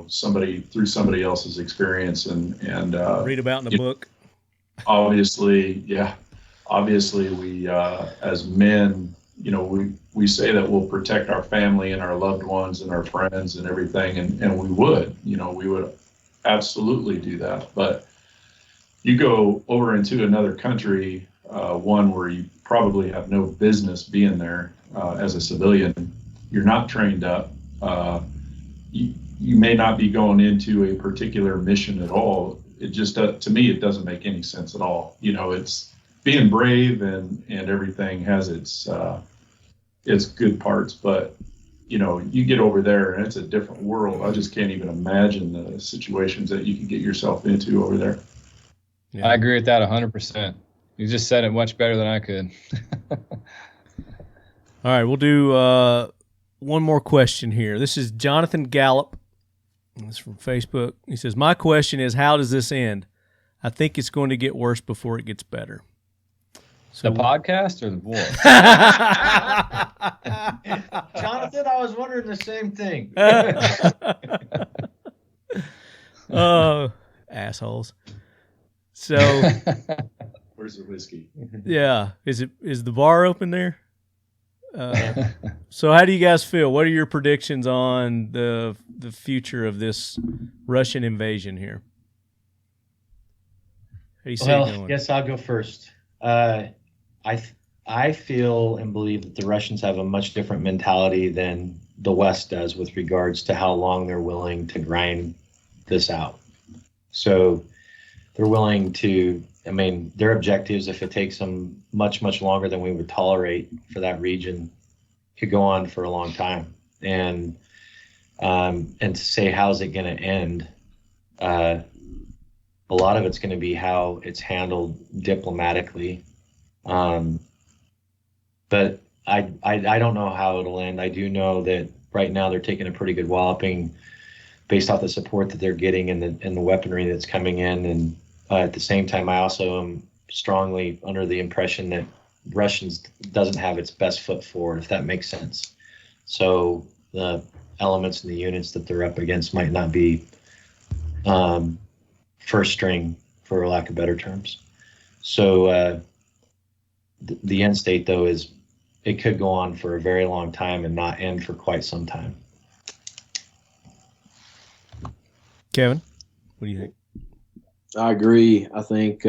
somebody through somebody else's experience and read about in the book. Obviously, we as men, we say that we'll protect our family and our loved ones and our friends and everything, and we would absolutely do that. But you go over into another country, one where you probably have no business being there as a civilian. You're not trained up. You may not be going into a particular mission at all. It just, to me, it doesn't make any sense at all. It's being brave and everything has its good parts, but you get over there and it's a different world. I just can't even imagine the situations that you can get yourself into over there. Yeah. I agree with that 100%. You just said it much better than I could. All right, we'll do one more question here. This is Jonathan Gallup. This is from Facebook. He says, my question is, how does this end? I think it's going to get worse before it gets better. So, the podcast or the war? Jonathan, I was wondering the same thing. Oh, assholes. So, where's the whiskey? Yeah, is the bar open there? So how do you guys feel? What are your predictions on the future of this Russian invasion here? How do you see it going? I guess I'll go first. I feel and believe that the Russians have a much different mentality than the West does with regards to how long they're willing to grind this out. So they're willing to, their objectives, if it takes them much, much longer than we would tolerate for that region, could go on for a long time. And to say, how's it going to end? A lot of it's going to be how it's handled diplomatically. But I don't know how it'll end. I do know that right now they're taking a pretty good walloping based off the support that they're getting and the weaponry that's coming in. And at the same time, I also am strongly under the impression that Russians doesn't have its best foot forward, if that makes sense. So the elements and the units that they're up against might not be first string, for lack of better terms. So the end state, though, is it could go on for a very long time and not end for quite some time. Kevin, what do you think? I agree. I think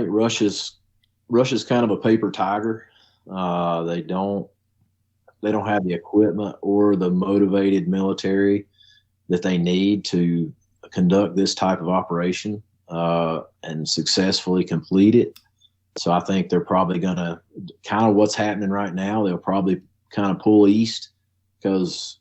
Russia's kind of a paper tiger. They don't have the equipment or the motivated military that they need to conduct this type of operation and successfully complete it. So I think they're probably going to kind of what's happening right now. They'll probably kind of pull east because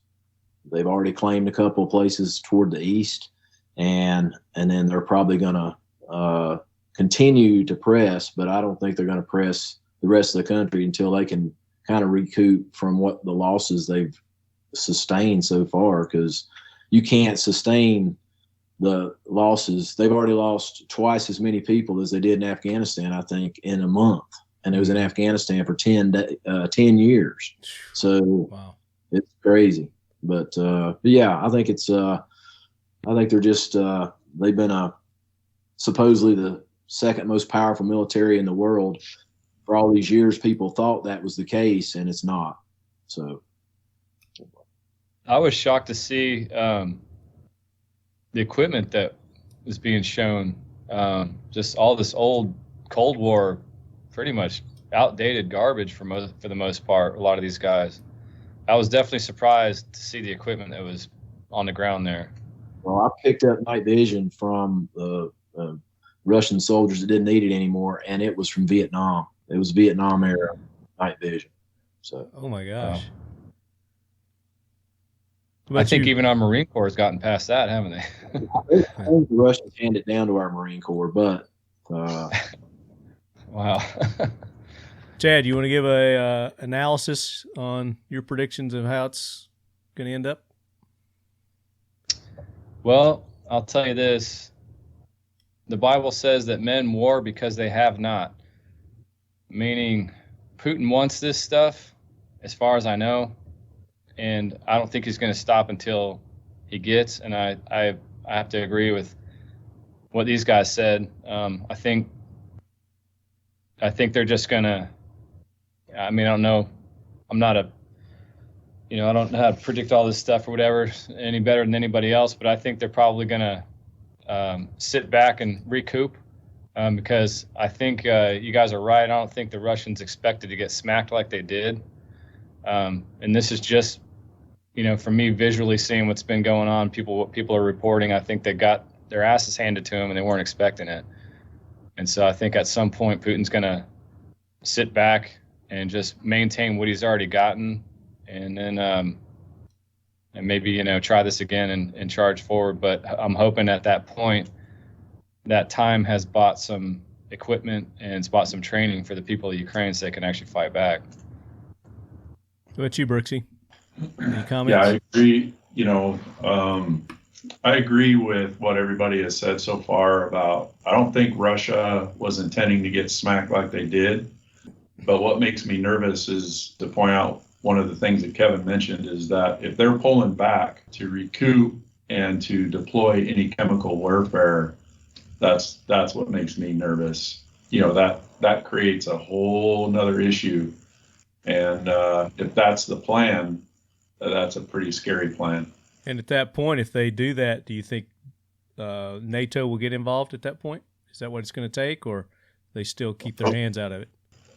they've already claimed a couple of places toward the east, and then they're probably going to continue to press. But I don't think they're going to press the rest of the country until they can kind of recoup from what the losses they've sustained so far, because you can't sustain the losses. They've already lost twice as many people as they did in Afghanistan, I think, in a month. And it was in Afghanistan for 10 years. So wow. It's crazy. But yeah, I think they're just, they've been supposedly the second most powerful military in the world. For all these years, people thought that was the case, and it's not. So I was shocked to see the equipment that was being shown. Just all this old Cold War, pretty much outdated garbage for the most part. A lot of these guys. I was definitely surprised to see the equipment that was on the ground there. Well, I picked up night vision from the Russian soldiers that didn't need it anymore, and it was from Vietnam. It was Vietnam era night vision. So, oh my gosh. I think even our Marine Corps has gotten past that, haven't they? I think the Russians hand it down to our Marine Corps, but wow. Chad, you want to give a analysis on your predictions of how it's going to end up? Well, I'll tell you this. The Bible says that men war because they have not. Meaning Putin wants this stuff, as far as I know, and I don't think he's going to stop until he gets. And I have to agree with what these guys said. I think they're just going to. I mean, I don't know. I'm not I don't know how to predict all this stuff or whatever any better than anybody else, but I think they're probably going to sit back and recoup. Because I think you guys are right. I don't think the Russians expected to get smacked like they did. And this is just, for me visually seeing what's been going on, what people are reporting, I think they got their asses handed to them and they weren't expecting it. And so I think at some point Putin's going to sit back and just maintain what he's already gotten, and then and maybe, try this again and charge forward. But I'm hoping at that point that time has bought some equipment and it's bought some training for the people of Ukraine so they can actually fight back. What about you, Brooksy? Any comments? Yeah, I agree. I agree with what everybody has said so far about, I don't think Russia was intending to get smacked like they did. But what makes me nervous is to point out one of the things that Kevin mentioned is that if they're pulling back to recoup and to deploy any chemical warfare, that's what makes me nervous. That creates a whole nother issue. And if that's the plan, that's a pretty scary plan. And at that point, if they do that, do you think NATO will get involved at that point? Is that what it's going to take, or they still keep their hands out of it?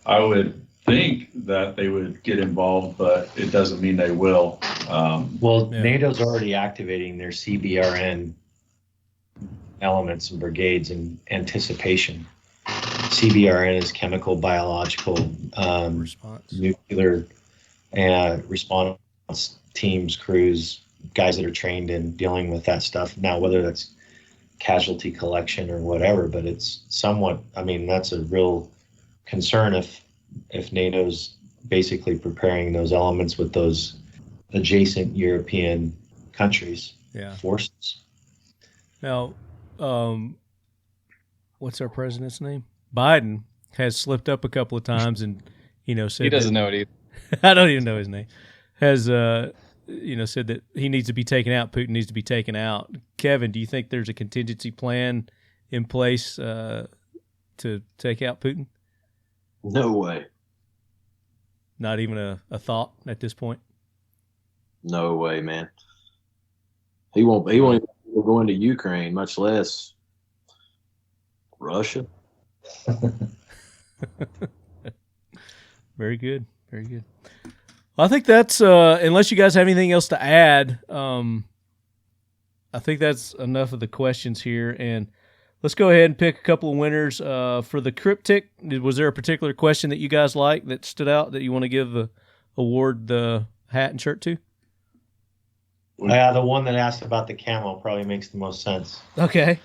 I would think that they would get involved, but it doesn't mean they will. NATO's already activating their CBRN elements and brigades in anticipation. CBRN is chemical, biological, nuclear response teams, crews, guys that are trained in dealing with that stuff. Now, whether that's casualty collection or whatever, but it's somewhat, that's a real concern if NATO's basically preparing those elements with those adjacent European countries, forces. Now, what's our president's name? Biden has slipped up a couple of times and, said he doesn't know it either. I don't even know his name. Has, said that he needs to be taken out. Putin needs to be taken out. Kevin, do you think there's a contingency plan in place to take out Putin? No way. Not even a thought at this point? No way, man. He won't even go into Ukraine, much less Russia. Very good. Very good. Well, I think that's unless you guys have anything else to add, I think that's enough of the questions here, and let's go ahead and pick a couple of winners for the Kyrptek. Was there a particular question that you guys liked that stood out that you want to give the award the hat and shirt to? Yeah, the one that asked about the camo probably makes the most sense. Okay.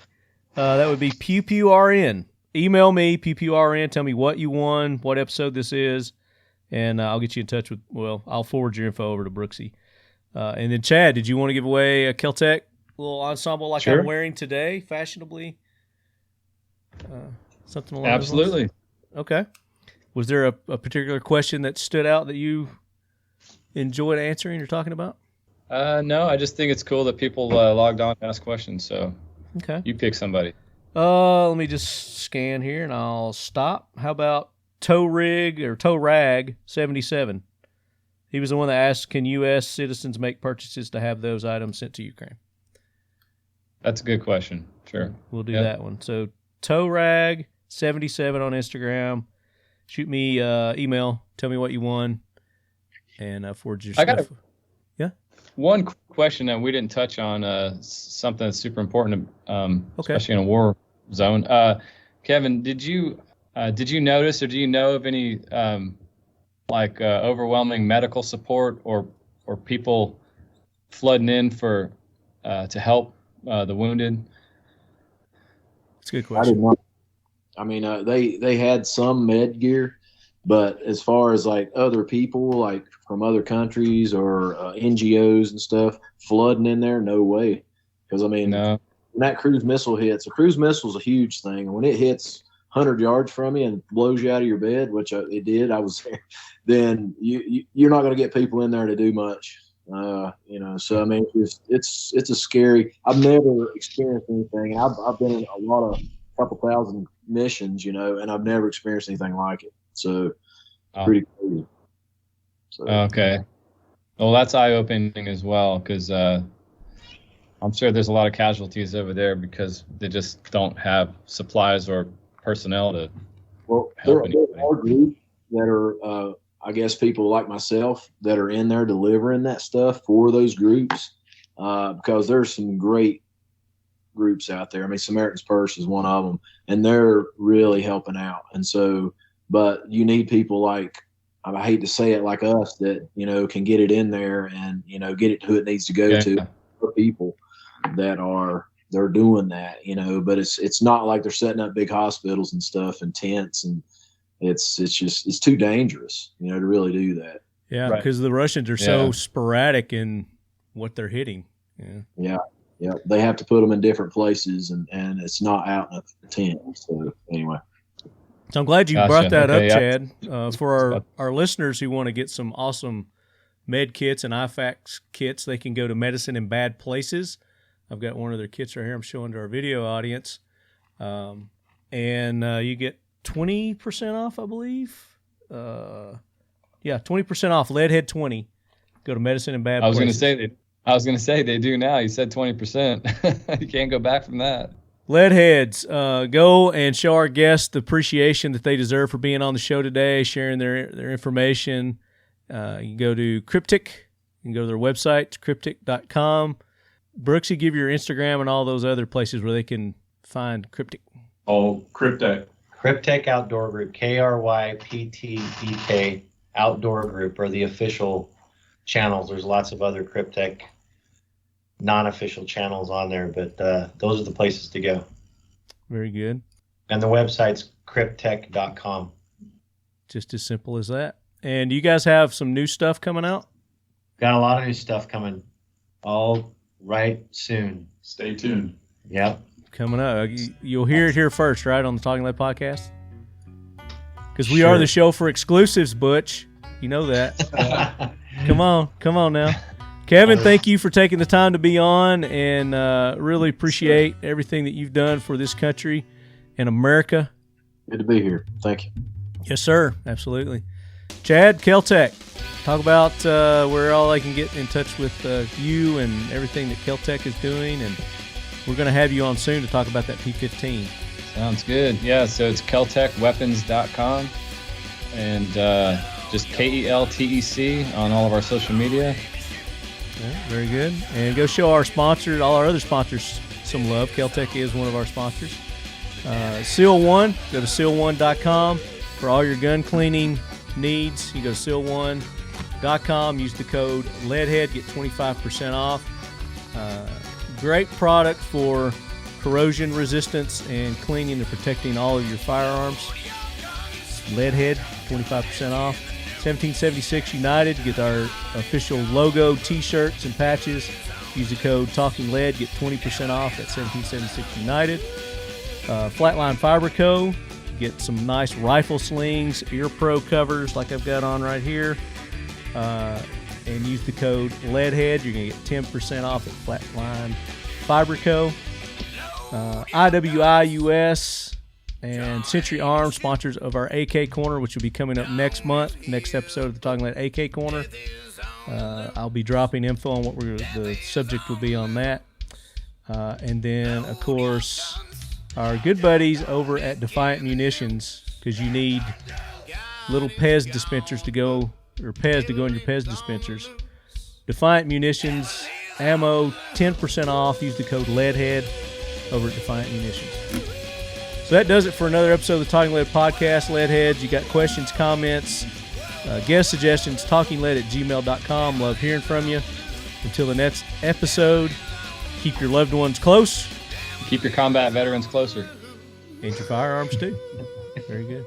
That would be PewPewRN. Email me, PewPewRN. Tell me what you won, what episode this is, and I'll get you in touch with, I'll forward your info over to Brooksy. And then, Chad, did you want to give away a KelTec little ensemble like Sure. I'm wearing today, fashionably? Something along Absolutely. those lines? Okay. Was there a particular question that stood out that you enjoyed answering or talking about? No, I just think it's cool that people logged on to ask questions. So Okay. you pick somebody. Let me just scan here and I'll stop. How about Tow Rag 77? He was the one that asked, can U.S. citizens make purchases to have those items sent to Ukraine? That's a good question. Sure. We'll do that one. So Tow Rag 77 on Instagram. Shoot me email. Tell me what you won, and forward your stuff. One question that we didn't touch on, something that's super important, especially in a war zone. Kevin, did you notice, or do you know of any overwhelming medical support or people flooding in for to help the wounded? That's a good I question. did not. I mean, they had some med gear, but as far as like other people, like from other countries or NGOs and stuff flooding in there, no way. Because I mean, No. when that cruise missile hits, a cruise missile is a huge thing. And when it hits 100 yards from you and blows you out of your bed, which it did, I was there, then you're not going to get people in there to do much. So I mean, it's a scary. I've never experienced anything. I've been in a couple thousand missions, and I've never experienced anything like it. So pretty crazy. So. Okay. Well, that's eye-opening as well, because I'm sure there's a lot of casualties over there because they just don't have supplies or personnel to help anybody. There are groups that are, I guess, people like myself that are in there delivering that stuff for those groups, because there's some great groups out there. I mean, Samaritan's Purse is one of them, and they're really helping out. And so, but you need people like, I hate to say it, like us that, can get it in there and, get it to who it needs to go to, for people that they're doing that, but it's not like they're setting up big hospitals and stuff and tents, and it's too dangerous, to really do that. Yeah. Because the Russians are so sporadic in what they're hitting. Yeah. They have to put them in different places, and it's not out in a tent. So anyway. So I'm glad you brought that up, Chad. Yeah. For our listeners who want to get some awesome med kits and IFAX kits, they can go to Medicine in Bad Places. I've got one of their kits right here I'm showing to our video audience. And you get 20% off, I believe. 20% off, Leadhead 20. Go to Medicine in Bad Places. I was going to say they do now. You said 20%. You can't go back from that. Leadheads, go and show our guests the appreciation that they deserve for being on the show today, sharing their information. You can go to Kyrptek. You can go to their website, Kryptek.com. Brooksy, give your Instagram and all those other places where they can find Kyrptek. Oh, Kryptek. Kryptek Outdoor Group, Kryptek Outdoor Group are the official channels. There's lots of other Kryptek non-official channels on there, but those are the places to go. Very good. And the website's Kryptek.com. Just as simple as that. And you guys have some new stuff coming out? Got a lot of new stuff coming all right soon. Stay tuned. Yep. Coming up. You'll hear it here first, right, on the Talking Lead podcast? Because we are the show for exclusives, Butch. You know that. Come on now. Kevin, thank you for taking the time to be on, and really appreciate everything that you've done for this country and America. Good to be here. Thank you. Yes, sir. Absolutely. Chad, KelTec, talk about where all I can get in touch with you and everything that KelTec is doing, and we're going to have you on soon to talk about that P15. Sounds good. Yeah, so it's KelTecWeapons.com and just KelTec on all of our social media. Yeah, very good. And go show our sponsors, all our other sponsors, some love. KelTec is one of our sponsors. Seal One, go to seal1.com for all your gun cleaning needs. You go to seal1.com, use the code LEADHEAD, get 25% off. Great product for corrosion resistance and cleaning and protecting all of your firearms. Leadhead, 25% off. 1776 United, get our official logo t-shirts and patches. Use the code Talking Lead, get 20% off at 1776 United. Flatline Fiber Co., get some nice rifle slings, ear pro covers like I've got on right here. And use the code LEADHEAD. You're going to get 10% off at Flatline Fiber Co. IWI US and Century Arms, sponsors of our AK Corner, which will be coming up next month, next episode of the Talking Lead AK Corner. I'll be dropping info on what the subject will be on that. And then, of course, our good buddies over at Defiant Munitions, because you need little Pez dispensers to go, or Pez to go in your Pez dispensers. Defiant Munitions, ammo, 10% off. Use the code LEADHEAD over at Defiant Munitions. So that does it for another episode of the Talking Lead Podcast. Leadheads, you got questions, comments, guest suggestions, talkinglead@gmail.com. Love hearing from you. Until the next episode, keep your loved ones close. Keep your combat veterans closer. And your firearms too. Very good.